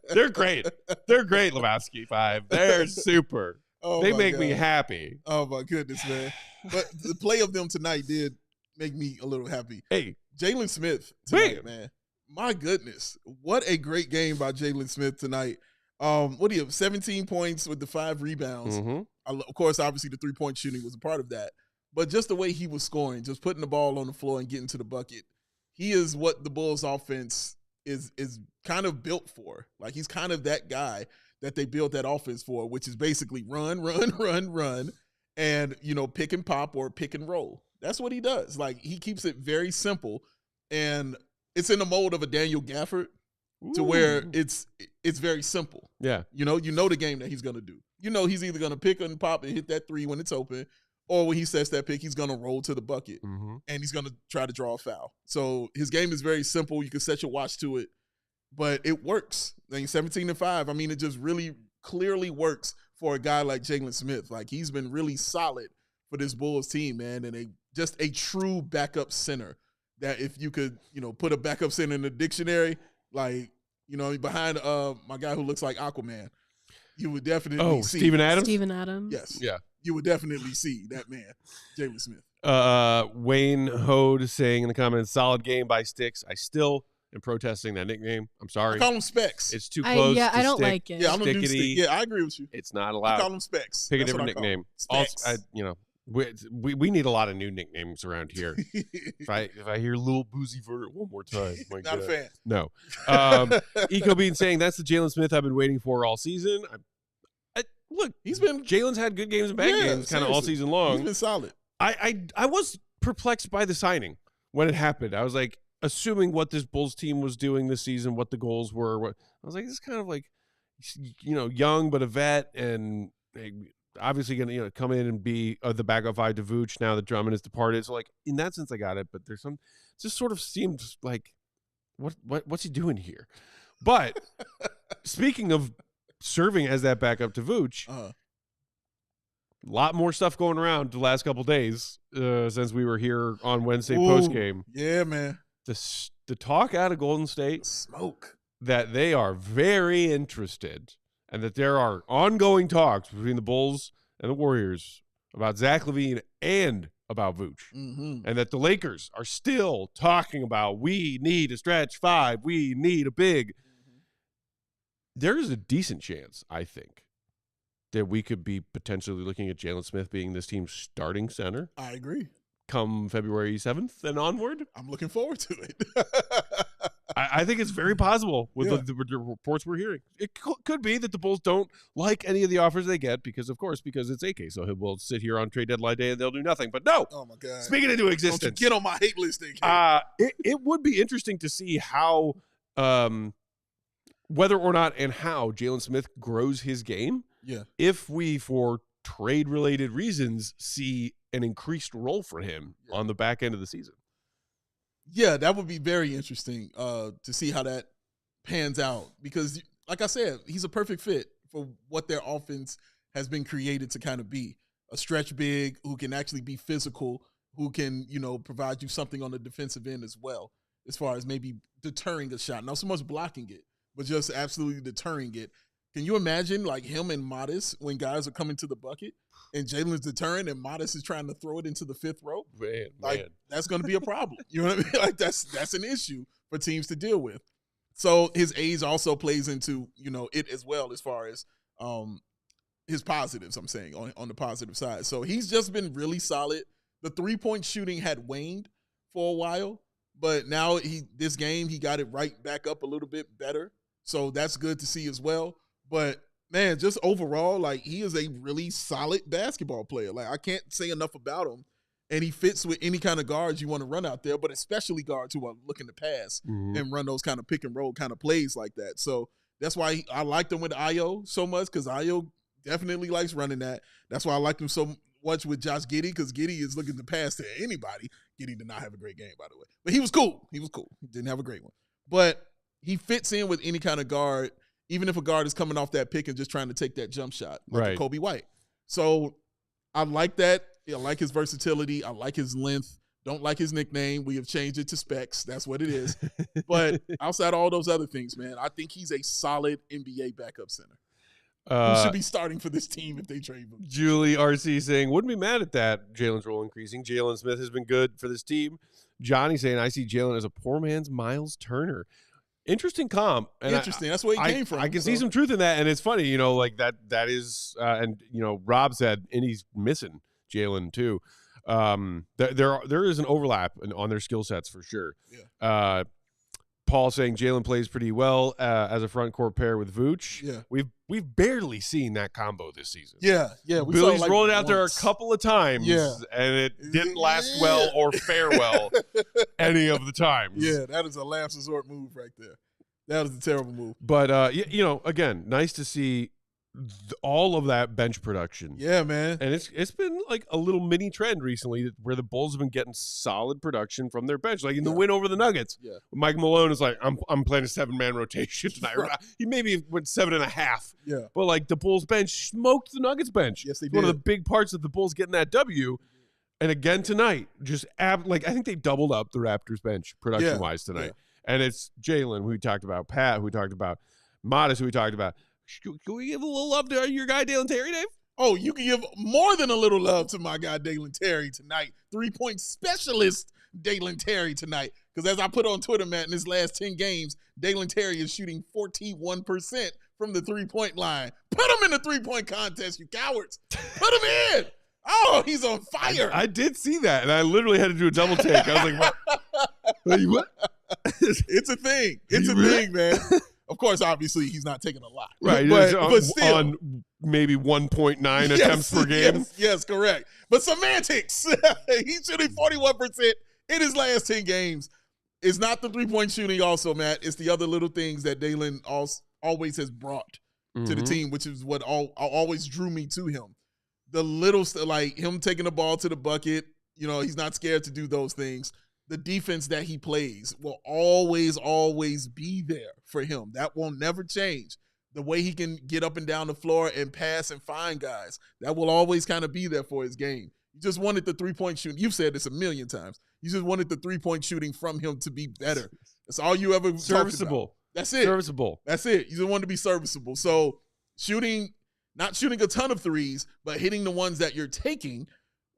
They're great. They're great, Lebowski5. They're super. Oh, they make me happy. Oh my goodness, man! But the play of them tonight did make me a little happy. Hey, Jaylen Smith tonight, man. My goodness, what a great game by Jaylen Smith tonight. What do you have? 17 points with the 5 rebounds. Mm-hmm. Of course, obviously the 3-point shooting was a part of that. But just the way he was scoring, just putting the ball on the floor and getting to the bucket, he is what the Bulls offense is kind of built for. Like, he's kind of that guy that they built that offense for, which is basically run, and, pick and pop or pick and roll. That's what he does. Like, he keeps it very simple, and it's in the mold of a Daniel Gafford to where it's very simple. Yeah. You know the game that he's going to do. He's either going to pick and pop and hit that 3 when it's open, or when he sets that pick, he's going to roll to the bucket, and he's going to try to draw a foul. So his game is very simple. You can set your watch to it, but it works. 17-5. I mean, it just really clearly works for a guy like Jaylen Smith. Like, he's been really solid for this Bulls team, man, and just a true backup center that if you could, put a backup center in the dictionary, like, behind my guy who looks like Aquaman, you would definitely see. Steven Adams? Steven Adams. Yes. Yeah. You would definitely see that man, Jaylen Smith. Wayne Hode saying in the comments, solid game by Sticks. I still am protesting that nickname. I'm sorry. I call him Specs. It's too close to I don't Stick. like it. Yeah, I'm going to do Stick. Yeah, I agree with you. It's not allowed. I call him Specs. Pick a That's different what I call nickname. him. Specs. Also, we need a lot of new nicknames around here. if I hear Lil Boozy Vert one more time, my not God. a fan. No. Eco Bean saying that's the Jaylen Smith I've been waiting for all season. Look, Jaylen's had good games and bad games kind of all season long. He's been solid. I was perplexed by the signing when it happened. I was like, assuming what this Bulls team was doing this season, what the goals were. I was like, this is kind of like, young but a vet, and obviously going to come in and be the backup 5 to Vooch now that Drummond has departed. So like in that sense, I got it. But there's some, it just sort of seems like what's he doing here? But speaking of serving as that backup to Vooch, a lot more stuff going around the last couple days since we were here on Wednesday post game. Yeah, man. The talk out of Golden State, smoke, that they are very interested, and that there are ongoing talks between the Bulls and the Warriors about Zach LaVine and about Vooch, and that the Lakers are still talking about, we need a stretch 5, we need a big. There is a decent chance, I think, that we could be potentially looking at Jaylen Smith being this team's starting center. I agree. Come February 7th and onward. I'm looking forward to it. I think it's very possible with the reports we're hearing. It could be that the Bulls don't like any of the offers they get because it's AK. So we'll sit here on trade deadline day and they'll do nothing. But no. Oh, my God. Speaking into existence. Don't you get on my hate list, AK. It would be interesting to see how, whether or not and how Jaylen Smith grows his game. Yeah. If we, for trade-related reasons, see an increased role for him on the back end of the season. Yeah, that would be very interesting to see how that pans out because, like I said, he's a perfect fit for what their offense has been created to kind of be. A stretch big who can actually be physical, who can, provide you something on the defensive end as well, as far as maybe deterring a shot. Not so much blocking it, but just absolutely deterring it. Can you imagine like him and Modest when guys are coming to the bucket and Jaylen's deterring and Modest is trying to throw it into the fifth row? Man. That's going to be a problem. You know what I mean? Like that's an issue for teams to deal with. So his age also plays into, it as well as far as his positives, I'm saying, on the positive side. So he's just been really solid. The three-point shooting had waned for a while, but now this game he got it right back up a little bit better. So that's good to see as well. But, man, just overall, like, he is a really solid basketball player. Like, I can't say enough about him. And he fits with any kind of guards you want to run out there, but especially guards who are looking to pass and run those kind of pick-and-roll kind of plays like that. So that's why I liked him with Ayo so much because Ayo definitely likes running that. That's why I liked him so much with Josh Giddey because Giddey is looking to pass to anybody. Giddey did not have a great game, by the way. But he was cool. He didn't have a great one. But he fits in with any kind of guard, even if a guard is coming off that pick and just trying to take that jump shot, like Coby White. So I like that. I like his versatility. I like his length. Don't like his nickname. We have changed it to Specs. That's what it is. But outside of all those other things, man, I think he's a solid NBA backup center. Who should be starting for this team if they trade him. Julie RC saying, wouldn't be mad at that. Jaylen's role increasing. Jaylen Smith has been good for this team. Johnny saying, I see Jaylen as a poor man's Miles Turner. Interesting comp. And interesting. That's where he came from. I can see some truth in that. And it's funny, like that is, and Rob said, and he's missing Jaylen too. There is an overlap on their skill sets for sure. Yeah. Paul saying Jaylen plays pretty well as a front court pair with Vooch. Yeah. We've barely seen that combo this season. Yeah. Billy's rolled it out there a couple of times, and it didn't last well or fare well any of the times. Yeah, that is a last resort move right there. That is a terrible move. But, again, nice to see all of that bench production. Yeah, man. And it's been like a little mini trend recently where the Bulls have been getting solid production from their bench. Like in the win over the Nuggets. Yeah. Mike Malone is like, I'm playing a 7-man rotation tonight. Right. He maybe went 7.5. Yeah. But like the Bulls bench smoked the Nuggets bench. Yes, they did. One of the big parts of the Bulls getting that W. And again tonight, just I think they doubled up the Raptors bench production-wise tonight. Yeah. And it's Jaylen, who we talked about, Pat, who we talked about, Modest, who we talked about. Can we give a little love to your guy, Dalen Terry, Dave? Oh, you can give more than a little love to my guy, Dalen Terry, tonight. 3-point specialist, Dalen Terry, tonight. Because as I put on Twitter, Matt, in his last 10 games, Dalen Terry is shooting 41% from the 3-point line. Put him in the 3-point contest, you cowards. Put him in. Oh, he's on fire. I did see that, and I literally had to do a double take. I was like, what? What? It's a thing. It's a thing, man. Of course, obviously, he's not taking a lot. Right. But still. On maybe 1.9 attempts per game. Yes, correct. But semantics. He's shooting 41% in his last 10 games. It's not the 3-point shooting also, Matt. It's the other little things that Dalen always has brought to the team, which is what always drew me to him. The little stuff, like him taking the ball to the bucket, he's not scared to do those things. The defense that he plays will always be there for him. That will never change. The way he can get up and down the floor and pass and find guys, that will always kind of be there for his game. You just wanted the 3-point shooting. You've said this a million times. You just wanted the 3-point shooting from him to be better. That's all you ever serviceable. Talked about. That's it. Serviceable. That's it. You just want to be serviceable. So not shooting a ton of threes, but hitting the ones that you're taking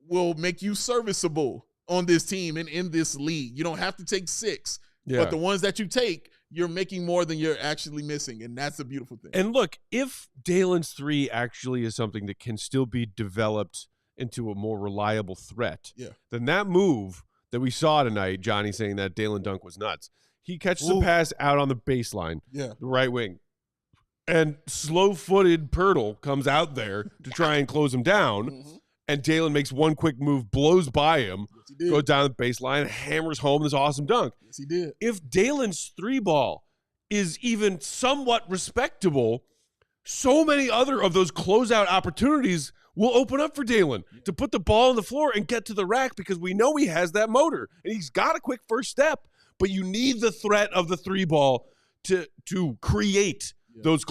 will make you serviceable on this team and in this league. You don't have to take 6, but the ones that you take, you're making more than you're actually missing, and that's a beautiful thing. And look, if Dalen's 3 actually is something that can still be developed into a more reliable threat, then that move that we saw tonight, Johnny saying that Dalen dunk was nuts, he catches a pass out on the baseline, the right wing, and slow-footed Pirtle comes out there to try and close him down, and Dalen makes one quick move, blows by him, goes down the baseline, hammers home this awesome dunk. Yes, he did. If Dalen's 3-ball is even somewhat respectable, so many other of those closeout opportunities we'll open up for Dalen to put the ball on the floor and get to the rack because we know he has that motor and he's got a quick first step. But you need the threat of the 3-ball to create those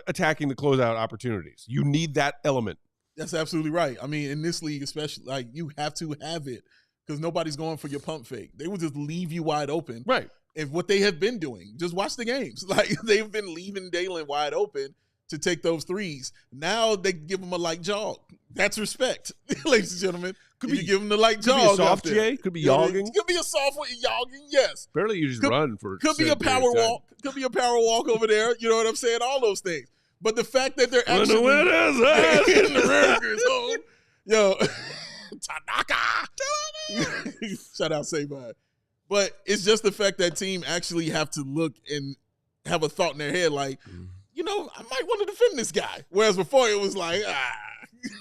attacking the closeout opportunities. You need that element. That's absolutely right. I mean, in this league especially, like, you have to have it because nobody's going for your pump fake. They will just leave you wide open. Right. And what they have been doing, just watch the games. Like, they've been leaving Dalen wide open to take those threes. Now they give him a light jog. That's respect, ladies and gentlemen. You give him the light jog. Could be a soft J. Could be jogging. Could be a soft jogging, yes. Barely you just run for. Could be a power walk. Could be a power walk over there. You know what I'm saying? All those things. But the fact that they're actually in the Raptors home, yo, Tanaka, shout out Sabine. But it's just the fact that team actually have to look and have a thought in their head like, you know, I might want to defend this guy. Whereas before it was like,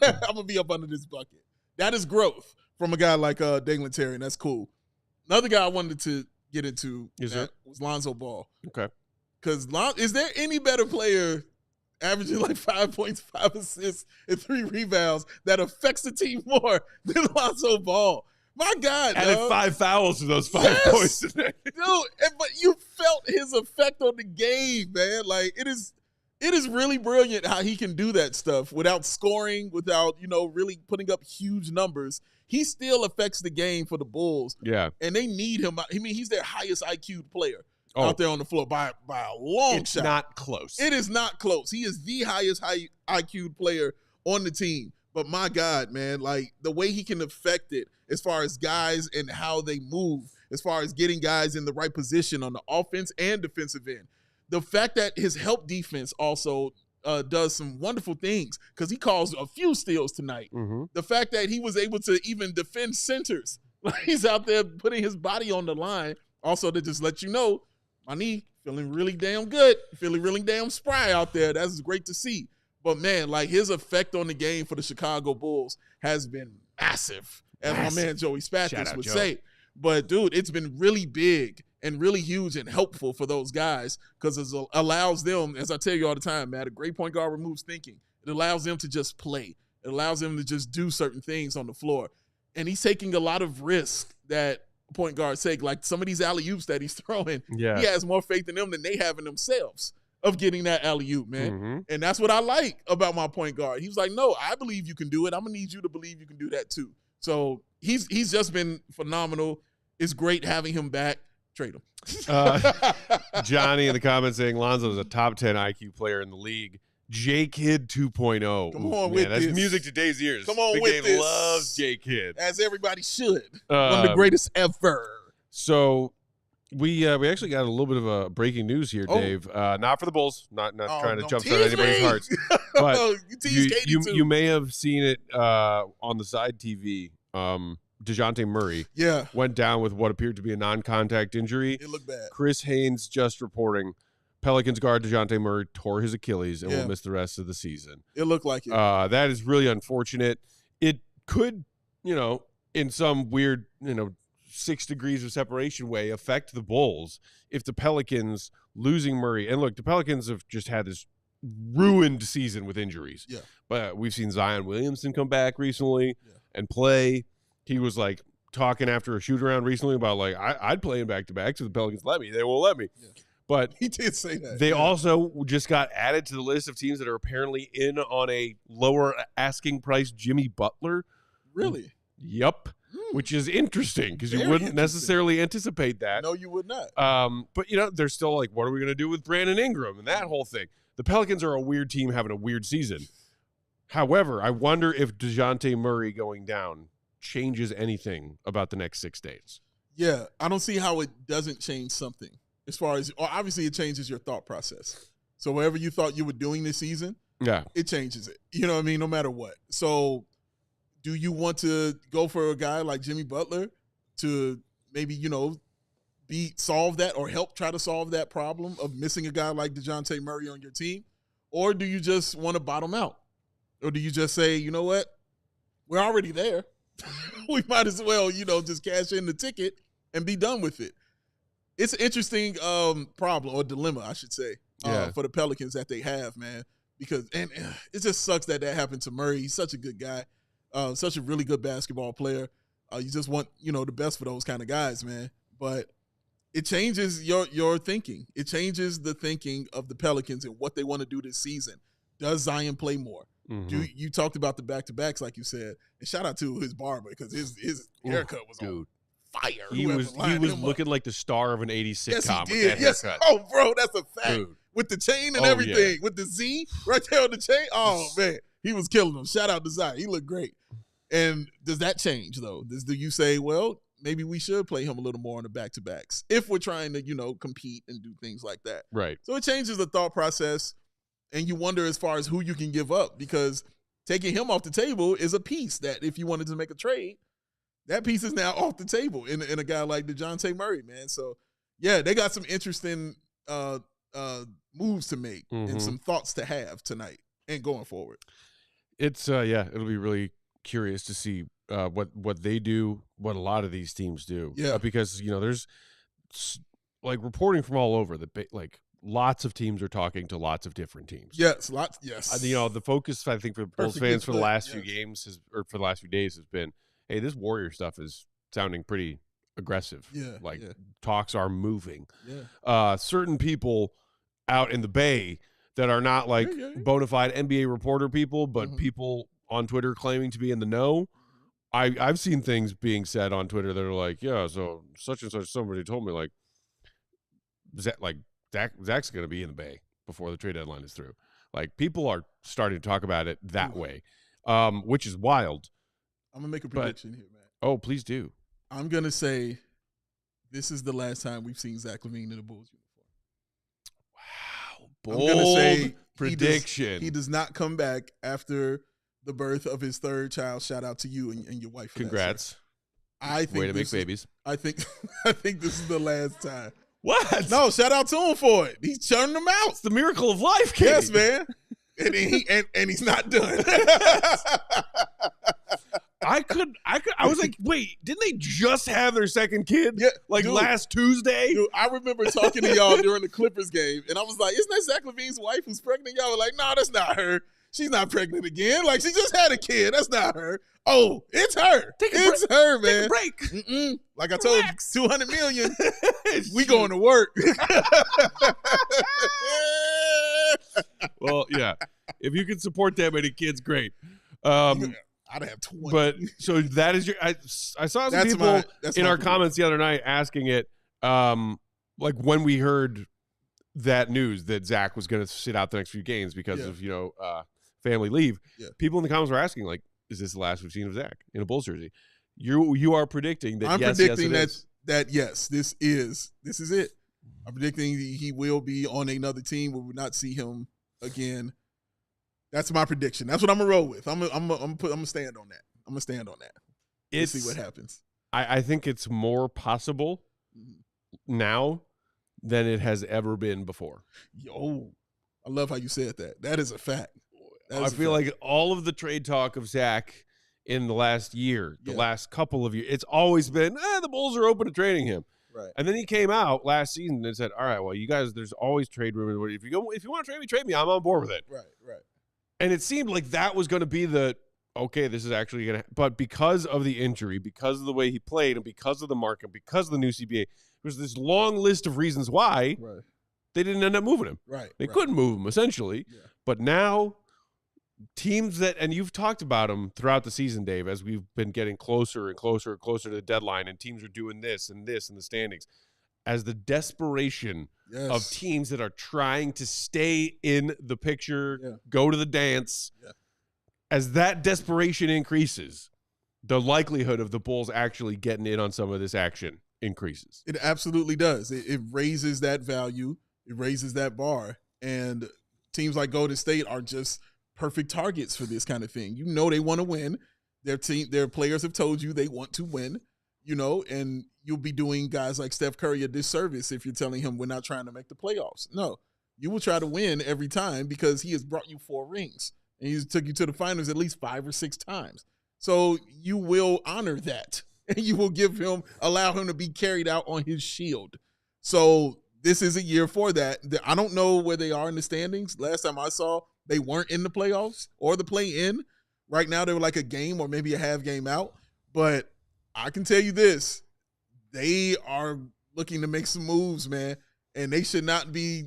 I'm going to be up under this bucket. That is growth from a guy like Dalen Terry, and that's cool. Another guy I wanted to get into was Lonzo Ball. Okay. Because is there any better player averaging like 5 points, 5 assists, and 3 rebounds that affects the team more than Lonzo Ball? My God, added 5 fouls to those 5 points today. Dude, but you felt his effect on the game, man. Like, it is really brilliant how he can do that stuff without scoring, without, really putting up huge numbers. He still affects the game for the Bulls. Yeah. And they need him. I mean, he's their highest IQ player out there on the floor by a long shot. It's not close. It is not close. He is the highest IQ player on the team. But my God, man, like the way he can affect it as far as guys and how they move, as far as getting guys in the right position on the offense and defensive end. The fact that his help defense also does some wonderful things because he caused a few steals tonight. Mm-hmm. The fact that he was able to even defend centers. He's out there putting his body on the line. Also to just let you know, my knee feeling really damn good, feeling really damn spry out there. That's great to see. But, man, like his effect on the game for the Chicago Bulls has been massive, as my man Joey Spathis would say. But, dude, it's been really big and really huge and helpful for those guys because it allows them, as I tell you all the time, man, a great point guard removes thinking. It allows them to just play. It allows them to just do certain things on the floor. And he's taking a lot of risk that point guards take. Like some of these alley-oops that he's throwing, he has more faith in them than they have in themselves of getting that alley-oop, man. Mm-hmm. And that's what I like about my point guard. He was like, no, I believe you can do it. I'm going to need you to believe you can do that too. So he's just been phenomenal. It's great having him back. Trade him. Johnny in the comments saying Lonzo is a top 10 IQ player in the league. J-Kid 2.0. Come on with that's this. music to Dave's ears. Come on Big with Dave this. loves J-Kid. As everybody should. One of the greatest ever. So we actually got a little bit of a breaking news here, Dave. Not for the Bulls. Not trying to jumpstart anybody's hearts. But you may have seen it on the side TV. DeJounte Murray went down with what appeared to be a non-contact injury. It looked bad. Chris Haynes just reporting Pelicans guard DeJounte Murray tore his Achilles and will miss the rest of the season. It looked like it. That is really unfortunate. It could, in some weird, 6 degrees of separation way affect the Bulls if the Pelicans losing Murray. And look, the Pelicans have just had this ruined season with injuries. Yeah. But we've seen Zion Williamson come back recently and play. He was like talking after a shoot around recently about like, I'd play in back-to-back so the Pelicans let me. They won't let me. Yeah. But he did say that. They also just got added to the list of teams that are apparently in on a lower asking price Jimmy Butler. Really? Yep. Which is interesting because you wouldn't necessarily anticipate that. No, you would not. But, they're still like, what are we going to do with Brandon Ingram and that whole thing? The Pelicans are a weird team having a weird season. However, I wonder if DeJounte Murray going down changes anything about the next 6 days. Yeah, I don't see how it doesn't change something. As far as, obviously, it changes your thought process. So whatever you thought you were doing this season, it changes it. You know what I mean? No matter what. So do you want to go for a guy like Jimmy Butler to maybe, solve that or help try to solve that problem of missing a guy like DeJounte Murray on your team? Or do you just want to bottom out? Or do you just say, you know what? We're already there. We might as well, just cash in the ticket and be done with it. It's an interesting problem or dilemma, I should say, for the Pelicans that they have, man, because it just sucks that happened to Murray. He's such a good guy, such a really good basketball player. You just want, the best for those kind of guys, man. But it changes your thinking. It changes the thinking of the Pelicans and what they want to do this season. Does Zion play more? Mm-hmm. You talked about the back-to-backs, like you said. And shout out to his barber because his haircut was on fire. He was looking like the star of an 80s sitcom. Yes, he did. Yes. Oh, bro, that's a fact. Dude. With the chain and everything. Yeah. With the Z right there on the chain. Oh, man. He was killing them. Shout out to Zion. He looked great. And does that change, though? Do you say, well, maybe we should play him a little more on the back-to-backs if we're trying to, compete and do things like that? Right. So it changes the thought process, and you wonder as far as who you can give up, because taking him off the table is a piece that if you wanted to make a trade, that piece is now off the table in a guy like DeJounte Murray, man. So, yeah, they got some interesting moves to make and some thoughts to have tonight and going forward. It's, it'll be really curious to see what they do, what a lot of these teams do. Yeah. Because, there's reporting from all over lots of teams are talking to lots of different teams. Yes, lots. Yes. The focus, I think, for Bulls fans for the last few games for the last few days has been, hey, this Warrior stuff is sounding pretty aggressive. Yeah. Talks are moving. Yeah. Certain people out in the Bay that are not bona fide NBA reporter people, but people on Twitter claiming to be in the know. I've seen things being said on Twitter that are like, yeah, so such and such, somebody told me Zach's going to be in the Bay before the trade deadline is through. People are starting to talk about it that way, which is wild. I'm going to make a prediction here, man. Oh, please do. I'm going to say this is the last time we've seen Zach LaVine in a Bulls uniform. Wow. Bold I'm going to say prediction. He does not come back after the birth of his third child. Shout out to you and your wife. Congrats. I think way to make babies. I think this is the last time. What? No, shout out to him for it. He's churning them out. It's the miracle of life, kid. Yes, man. And he's not done. I was like, wait, didn't they just have their second kid? Yeah, last Tuesday? Dude, I remember talking to y'all during the Clippers game, and I was like, isn't that Zach LaVine's wife who's pregnant? Y'all were like, no, that's not her. She's not pregnant again. She just had a kid. That's not her. Oh, it's her. It's her, man. Take a break. Mm-mm. Like I told you, $200 million. We going to work. Well, yeah. If you can support that many kids, great. I'd have 20. But so that is I saw some people in our comments the other night asking it, when we heard that news that Zach was going to sit out the next few games because of family leave. Yeah. People in the comments were asking, is this the last we've seen of Zach in a Bulls jersey? You are predicting that? I'm predicting that yes, this is it. I'm predicting he will be on another team. We will not see him again. That's my prediction. That's what I'm gonna roll with. I'm gonna stand on that. I'm gonna stand on that. Let's see what happens. I think it's more possible now than it has ever been before. Yo, I love how you said that. That is a fact. I feel like all of the trade talk of Zach in the last year, the last couple of years, it's always been, the Bulls are open to trading him. Right. And then he came out last season and said, all right, well, you guys, there's always trade rumors. If you want to trade me, I'm on board with it. Right. And it seemed like that was going to be okay, this is actually going to, but because of the injury, because of the way he played, and because of the market, because of the new CBA, there's this long list of reasons why they didn't end up moving him. Right. They couldn't move him, essentially. Yeah. But now teams and you've talked about them throughout the season, Dave, as we've been getting closer and closer and closer to the deadline, and teams are doing this and this in the standings, as the desperation of teams that are trying to stay in the picture, go to the dance, as that desperation increases, the likelihood of the Bulls actually getting in on some of this action increases. It absolutely does. It raises that value. It raises that bar. And teams like Golden State are just perfect targets for this kind of thing. They want to win. Their players have told you they want to win, and you'll be doing guys like Steph Curry a disservice if you're telling him we're not trying to make the playoffs. No, you will try to win every time because he has brought you 4 rings and he's took you to the finals at least 5 or 6 times. So you will honor that and you will allow him to be carried out on his shield. So this is a year for that. I don't know where they are in the standings. Last time I saw, they weren't in the playoffs or the play-in. Right now, they were like a game or maybe a half game out. But I can tell you this, they are looking to make some moves, man, and they should not be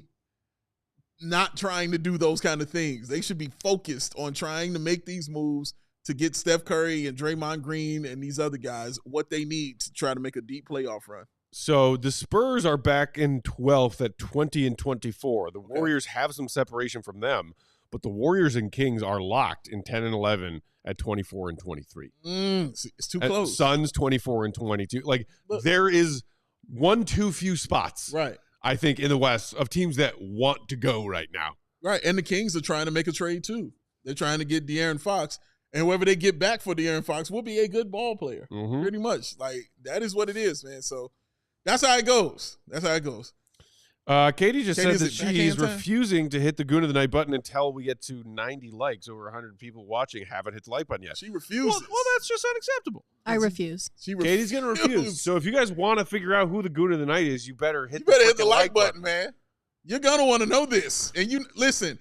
not trying to do those kind of things. They should be focused on trying to make these moves to get Steph Curry and Draymond Green and these other guys what they need to try to make a deep playoff run. So the Spurs are back in 12th at 20-24. The Warriors have some separation from them, but the Warriors and Kings are locked in 10 and 11 at 24 and 23. It's too close. Suns 24 and 22. Like, there is one too few spots, right? I think, in the West of teams that want to go right now. Right, and the Kings are trying to make a trade too. They're trying to get De'Aaron Fox. And whoever they get back for De'Aaron Fox will be a good ball player, pretty much. Like, that is what it is, man. So that's how it goes. Katie just said that she's refusing to hit the Goon of the Night button until we get to 90 likes. Over 100 people watching haven't hit the like button yet. She refuses. Well, that's just unacceptable. I refuse. Katie's going to refuse. So if you guys want to figure out who the Goon of the Night is, you better hit the like button, man. You're going to want to know this. And you listen,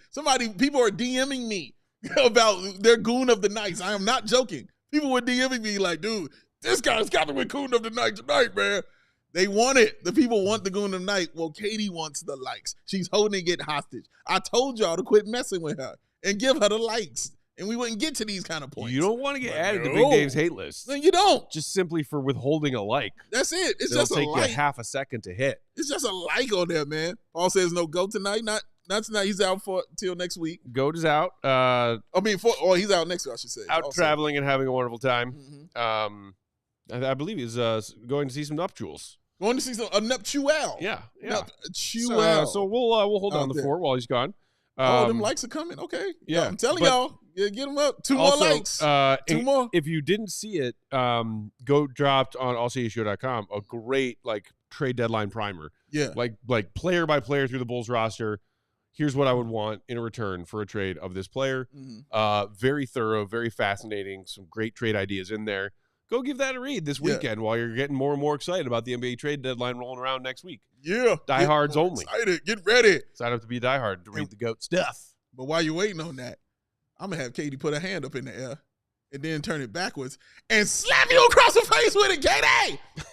people are DMing me about their Goon of the Nights. I am not joking. People were DMing me like, dude, this guy's got to win Goon of the Night tonight, man. They want it. The people want the Goon of the Night. Well, Katie wants the likes. She's holding it hostage. I told y'all to quit messing with her and give her the likes, and we wouldn't get to these kind of points. You don't want to get added to Big Dave's hate list. No, you don't. Just simply for withholding a like. That's it. It's just a like. It'll take you half a second to hit. It's just a like on there, man. Paul says no go tonight. Not tonight. He's out till next week. Goat is out. He's out next week, I should say. Out also traveling and having a wonderful time. I believe he's going to see some nuptials. Going to see a nuptial. Yeah. Nuptial. So we'll hold on the fort while he's gone. Them likes are coming. Okay. Yeah. I'm telling y'all, get them up. Two more likes. Two more. If you didn't see it, Goat dropped on ALLCITY a great trade deadline primer. Yeah. Like player by player through the Bulls roster. Here's what I would want in return for a trade of this player. Very thorough, very fascinating. Some great trade ideas in there. Go give that a read this weekend while you're getting more and more excited about the NBA trade deadline rolling around next week. Yeah. Diehards only. Excited. Get ready. Sign up to be a diehard to read the Goat stuff. But while you're waiting on that, I'm going to have Katie put her hand up in the air and then turn it backwards and slap you across the face with it, Katie! To be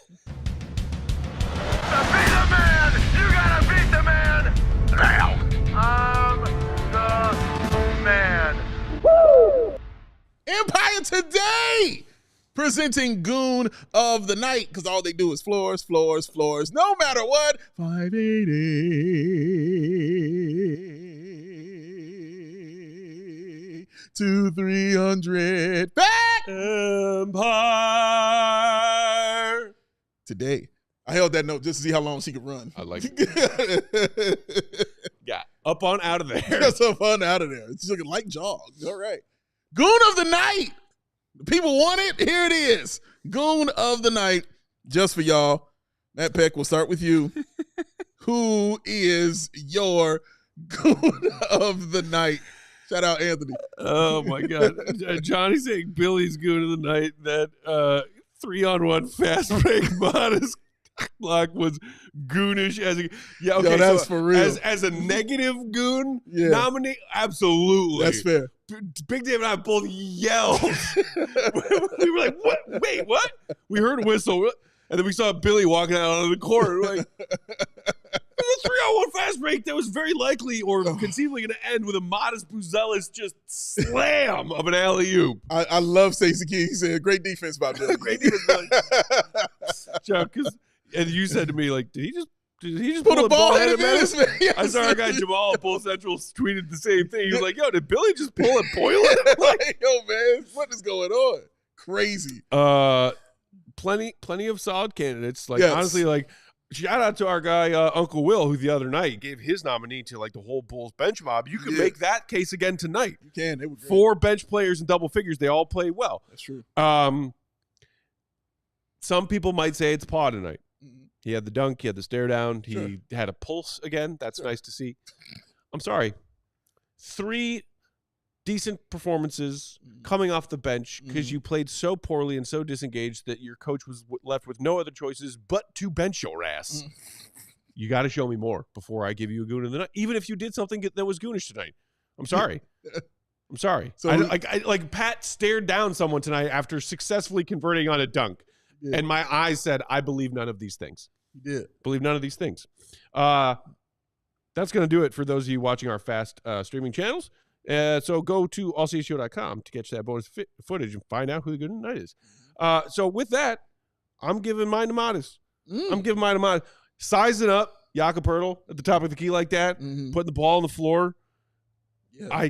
the man, you got to beat the man now. I'm the man. Woo! Empire Today! Presenting Goon of the Night, because all they do is floors, no matter what. 580 to 300. Back! Empire! Today. I held that note just to see how long she could run. I like it. Yeah, up on out of there. Just up on out of there. She's looking like jogs. All right. Goon of the Night. People want it. Here it is. Goon of the Night. Just for y'all. Matt Peck, we'll start with you. Who is your Goon of the Night? Shout out Anthony. Oh, my God. Johnny's saying Billy's Goon of the Night. That 3-on-1 fast break modest block was goonish as a okay. Yo, that's for real. As a negative goon nominee, absolutely. That's fair. Big Dave and I both yelled. We were like, "What? Wait, what?" We heard a whistle, and then we saw Billy walking out on the court. We're like, "The 3-on-1 fast break that was very likely or conceivably going to end with a modest Buzelis just slam of an alley-oop." I love Stacey King. He said, "Great defense by Billy." Great defense, Billy. And you said to me, like, did he just pull a ball head of medicine? Yes. I saw our guy Jamal at Bull Central tweeted the same thing. He was like, yo, did Billy just pull a boiler? Like, yo, man, what is going on? Crazy. Plenty of solid candidates. Like, honestly, like, shout out to our guy, Uncle Will, who the other night gave his nominee to, like, the whole Bulls bench mob. You can make that case again tonight. You can. They were great. 4 bench players in double figures. They all play well. That's true. Some people might say it's Paw tonight. He had the dunk. He had the stare down. He had a pulse again. That's nice to see. I'm sorry. 3 decent performances coming off the bench because you played so poorly and so disengaged that your coach was left with no other choices but to bench your ass. You got to show me more before I give you a Goon of the Night, even if you did something that was goonish tonight. I'm sorry. I'm sorry. So like Pat stared down someone tonight after successfully converting on a dunk, and my eyes said, "I believe none of these things." You did. Believe none of these things. That's going to do it for those of you watching our fast streaming channels. So go to allcitshow.com to catch that bonus footage and find out who the good night is. So with that, I'm giving mine to Modest. I'm giving mine to Modest. Sizing up Jakob Poeltl at the top of the key like that, putting the ball on the floor. Yeah.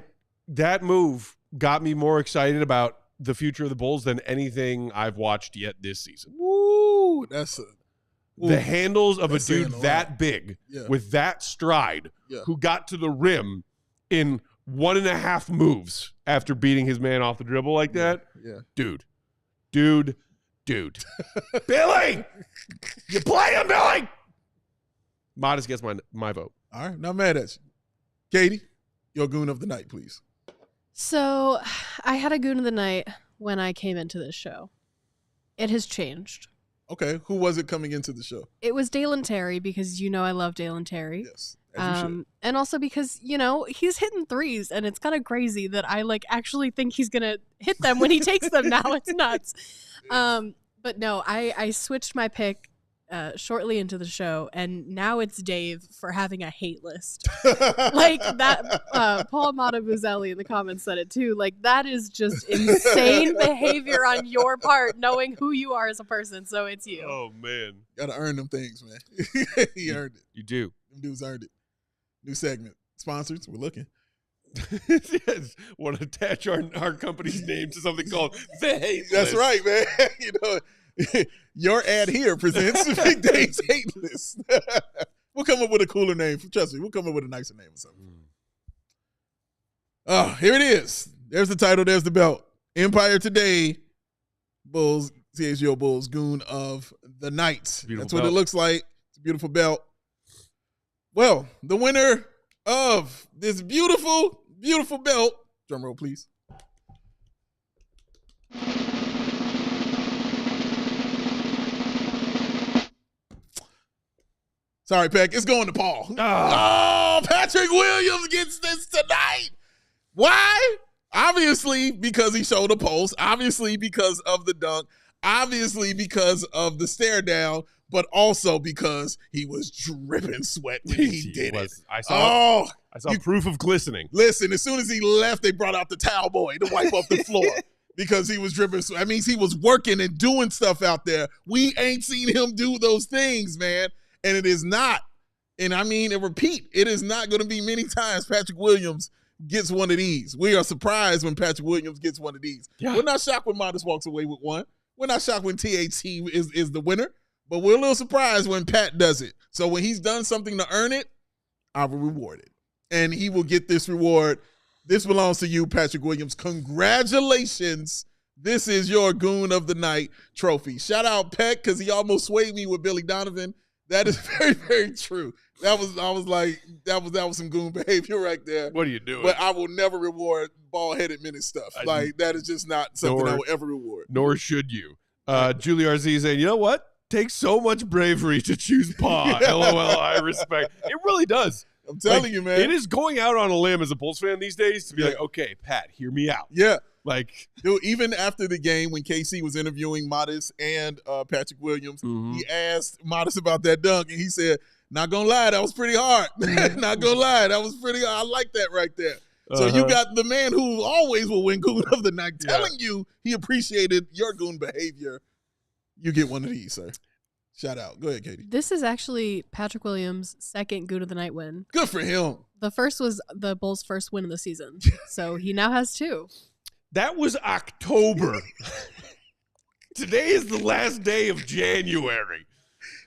That move got me more excited about the future of the Bulls than anything I've watched yet this season. Woo! The handles of a dude that big with that stride who got to the rim in 1.5 moves after beating his man off the dribble like that. Yeah. Dude. Billy! You play him, Billy! Modest gets my vote. All right. Not mad at you. Katie, your goon of the night, please. So I had a goon of the night when I came into this show. It has changed. Okay, who was it coming into the show? It was Dalen Terry, because I love Dalen Terry. Yes, and also because he's hitting threes, and it's kind of crazy that I actually think he's gonna hit them when he takes them. Now it's nuts. But no, I switched my pick shortly into the show, and now it's Dave for having a hate list. Like that, Paul Amata Buzelis in the comments said it too. Like, that is just insane behavior on your part, knowing who you are as a person. So it's you. Oh man, gotta earn them things, man. He earned it. You do. Them dudes earned it. New segment. Sponsors, we're looking. Yes. Want to attach our company's name to something called the Hate That's List. right, man. Your ad here presents Big Dave's Hate List. We'll come up with a cooler name. Trust me, we'll come up with a nicer name or something. Oh, here it is. There's the title. There's the belt. Empire Today Bulls, CHGO Bulls Goon of the Night. That's what it looks like. It's a beautiful belt. Well, the winner of this beautiful, beautiful belt, drum roll, please. Sorry, Peck. It's going to Paul. Oh, Patrick Williams gets this tonight. Why? Obviously, because he showed a pulse. Obviously, because of the dunk. Obviously, because of the stare down. But also because he was dripping sweat when he did it. I saw proof of glistening. Listen, as soon as he left, they brought out the towel boy to wipe up the floor because he was dripping sweat. That means he was working and doing stuff out there. We ain't seen him do those things, man. And it is not, and I mean, and repeat, it is not going to be many times Patrick Williams gets one of these. We are surprised when Patrick Williams gets one of these. Yeah. We're not shocked when Modest walks away with one. We're not shocked when THT is the winner, but we're a little surprised when Pat does it. So when he's done something to earn it, I will reward it. And he will get this reward. This belongs to you, Patrick Williams. Congratulations. This is your Goon of the Night trophy. Shout out Peck, because he almost swayed me with Billy Donovan. That is very, very true. I was like, that was some goon behavior right there. What are you doing? But I will never reward bald-headed minute stuff. That is just not something I will ever reward. Nor should you. Julie RZ saying, you know what? Takes so much bravery to choose paw. LOL, I respect. It really does. I'm telling you, man. It is going out on a limb as a Bulls fan these days to be like, okay, Pat, hear me out. Yeah. Like, dude, even after the game when KC was interviewing Modest and Patrick Williams, he asked Modest about that dunk, and he said, not gonna lie, that was pretty hard. Not gonna lie, that was pretty hard. I like that right there. So you got the man who always will win Goon of the Night telling you he appreciated your goon behavior. You get one of these, sir. Shout out. Go ahead, Katie. This is actually Patrick Williams' second Goon of the Night win. Good for him. The first was the Bulls' first win of the season. So he now has 2. That was October. Today is the last day of January.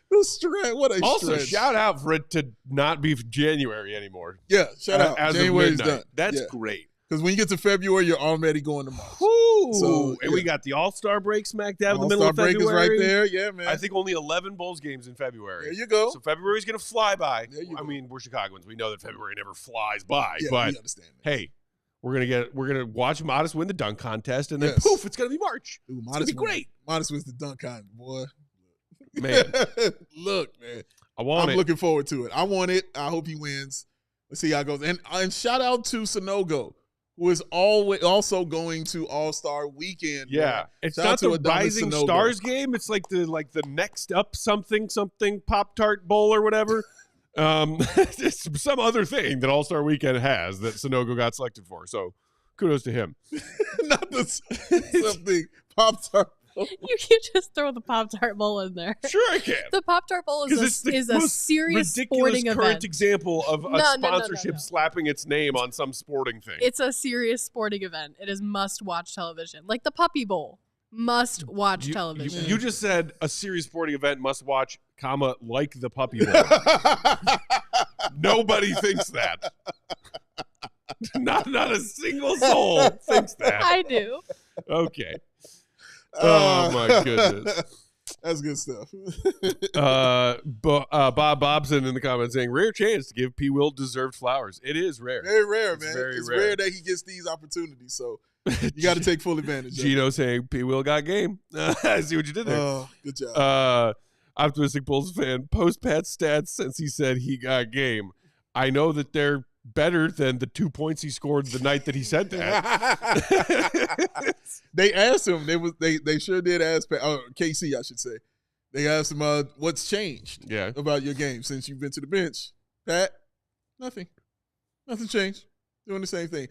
What a also, stretch. shout out for it to not be January anymore. Yeah, shout out. As January's of midnight. done. That's great. Because when you get to February, you're already going to March. So, and we got the All-Star break smack dab in the middle of February. All-Star break is right there. Yeah, man. I think only 11 Bulls games in February. There you go. So February's going to fly by. I mean, we're Chicagoans. We know that February never flies by. Yeah, but we understand that. Hey, we're gonna watch Modest win the dunk contest, and then poof, it's gonna be March. Ooh, it's gonna be great. Modest wins the dunk contest, boy. Man, look, man. I'm looking forward to it. I want it. I hope he wins. Let's see how it goes. And shout out to Sonogo. who is always also going to All-Star Weekend. Yeah, man. it's Shout not out to the Adonis Rising Sanogo. Stars game. It's like the next up something Pop-Tart Bowl or whatever. It's some other thing that All-Star Weekend has that Sanogo got selected for. So kudos to him. Not the something Pop-Tart. You can just throw the Pop-Tart Bowl in there. Sure I can. The Pop-Tart Bowl is a serious sporting current event. example of a No. sponsorship slapping its name on some sporting thing. It's a serious sporting event. It is must-watch television. Like the Puppy Bowl. Must-watch television. You just said a serious sporting event must watch, comma, like the Puppy Bowl. Nobody thinks that. Not a single soul thinks that. I do. Okay. Oh my goodness. That's good stuff. Bob Bobson in the comments saying, rare chance to give P. Will deserved flowers. It is rare. Very rare, It's man. very It's rare. rare that he gets these opportunities. So you got to take full advantage of it. Gino saying P. Will got game. I see what you did there. Oh, good job. Optimistic Bulls fan, post Pat's stats since he said he got game. I know that they're better than the 2 points he scored the night that he said that. They asked him. They sure did ask KC, I should say. They asked him, what's changed about your game since you've been to the bench? Pat, nothing. Nothing changed. Doing the same thing.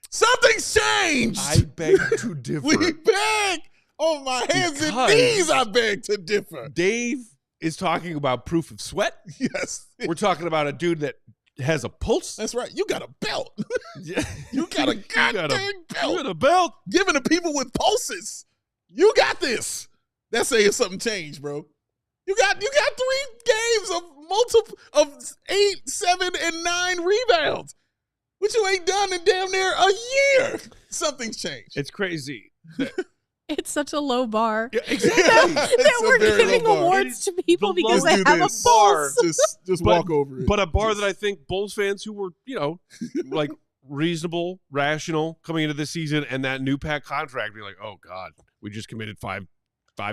Something's changed. I beg to differ. We beg. On my hands and knees, I beg to differ. Dave is talking about proof of sweat. Yes. We're talking about a dude that has a pulse. That's right. You got a belt. Yeah. You got a goddamn belt. You got a belt. Giving to people with pulses. You got this. That's saying something changed, bro. You got 3 games of 8, 7, and 9 rebounds. Which you ain't done in damn near a year. Something's changed. It's crazy. It's such a low bar. Yeah, exactly. that we're giving awards to people because they have a pulse. Just walk over it. But a bar that I think Bulls fans who were, like reasonable, rational coming into this season and that new Pat contract, be like, oh God, we just committed five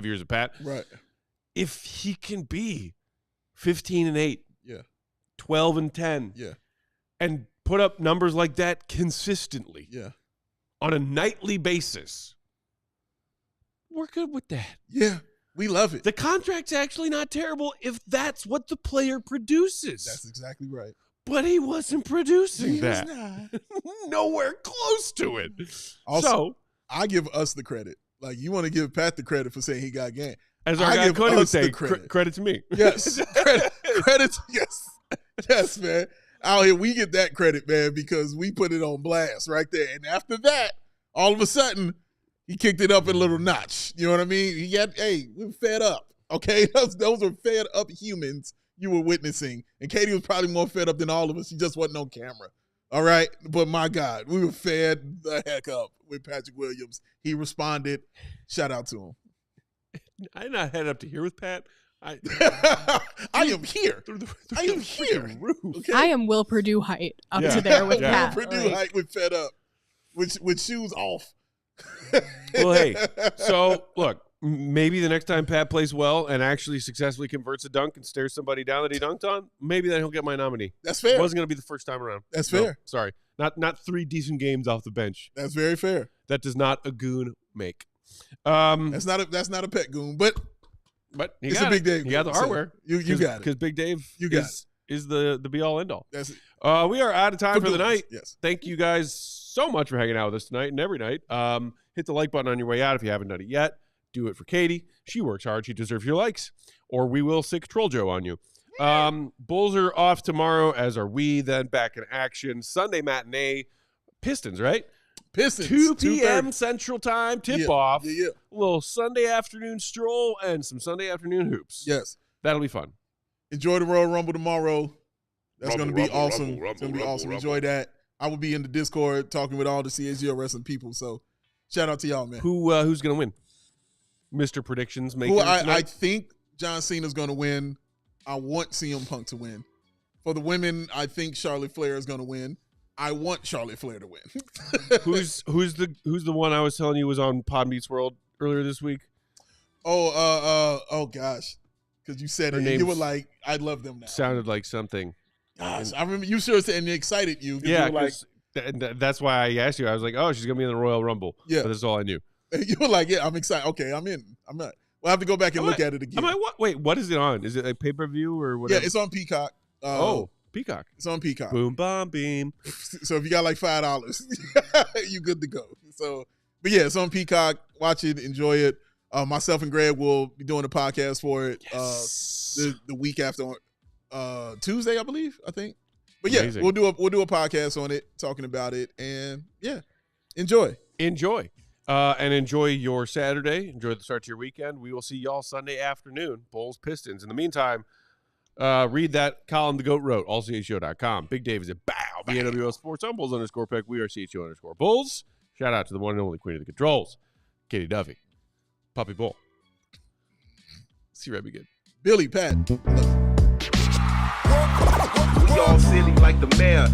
years of Pat. Right. If he can be 15-8, 12-10, and put up numbers like that consistently, on a nightly basis, we're good with that. Yeah, we love it. The contract's actually not terrible if that's what the player produces. That's exactly right. But he wasn't producing that. Was not. Nowhere close to it. Also, I give us the credit. Like, you want to give Pat the credit for saying he got game. As our guy Cody would say, credit to me. Yes. credit. Yes. Yes, man. Out here, we get that credit, man, because we put it on blast right there. And after that, all of a sudden, he kicked it up a little notch. You know what I mean? We're fed up. Okay? Those are fed up humans you were witnessing. And Katie was probably more fed up than all of us. She just wasn't on camera. All right? But my God, we were fed the heck up with Patrick Williams. He responded. Shout out to him. I'm not headed up to here with Pat. I am here. I am here. Okay? I am Will Purdue height up to there with Pat. Will Purdue height with fed up. With shoes off. Well, hey, so look, maybe the next time Pat plays well and actually successfully converts a dunk and stares somebody down that he dunked on, maybe then he'll get my nominee. That's fair. It wasn't going to be the first time around. That's fair. Sorry. Not 3 decent games off the bench. That's very fair. That does not a goon make. That's not a pet goon, but it's a Big Dave. He got the hardware. You got it. Because Big Dave is the be all end all. That's it. We are out of time for the night. Yes. Thank you guys so much for hanging out with us tonight and every night. Hit the like button on your way out if you haven't done it yet. Do it for Katie. She works hard. She deserves your likes. Or we will sick Troll Joe on you. Bulls are off tomorrow, as are we. Then back in action. Sunday matinee. Pistons, right? Pistons. 2 p.m. Central Time tip-off. Yeah. A little Sunday afternoon stroll and some Sunday afternoon hoops. Yes. That'll be fun. Enjoy the Royal Rumble tomorrow. That's going to be awesome. It's going to be awesome. Enjoy that. I will be in the Discord talking with all the CHGO wrestling people. So shout out to y'all, man. Who's going to win? Mr. Predictions maker. I think John Cena's going to win. I want CM Punk to win. For the women, I think Charlotte Flair is going to win. I want Charlotte Flair to win. Who's the one I was telling you was on Pod Meets World earlier this week? Oh gosh, because you said it. You were like, I love them now. Sounded like something. Gosh, I remember you sure said, and it excited you. Yeah, you were like, That's why I asked you. I was like, oh, she's gonna be in the Royal Rumble. Yeah, but that's all I knew. You were like, yeah, I'm excited. Okay, I'm in. I'm not. We'll have to go back and look at it again. What? Wait, what is it on? Is it a pay-per-view or whatever? Yeah, it's on Peacock. Peacock. It's on Peacock. Boom, bomb, beam. So if you got like $5, you good to go. So, but yeah, it's on Peacock. Watch it, enjoy it. Myself and Greg will be doing a podcast for it the week after Tuesday, I believe. I think. But yeah, Amazing. we'll do a podcast on it, talking about it, and yeah, enjoy. And enjoy your Saturday. Enjoy the start to your weekend. We will see y'all Sunday afternoon. Bulls, Pistons. In the meantime, read that column the GOAT wrote, allchgo.com. Big Dave is at BOW, BNWO Sports on Bulls _Peck. We are CHGO _Bulls. Shout out to the one and only queen of the controls, Katie Duffy. Puppy Bull. See right begin. Billy, Pat. We all silly like the mayor.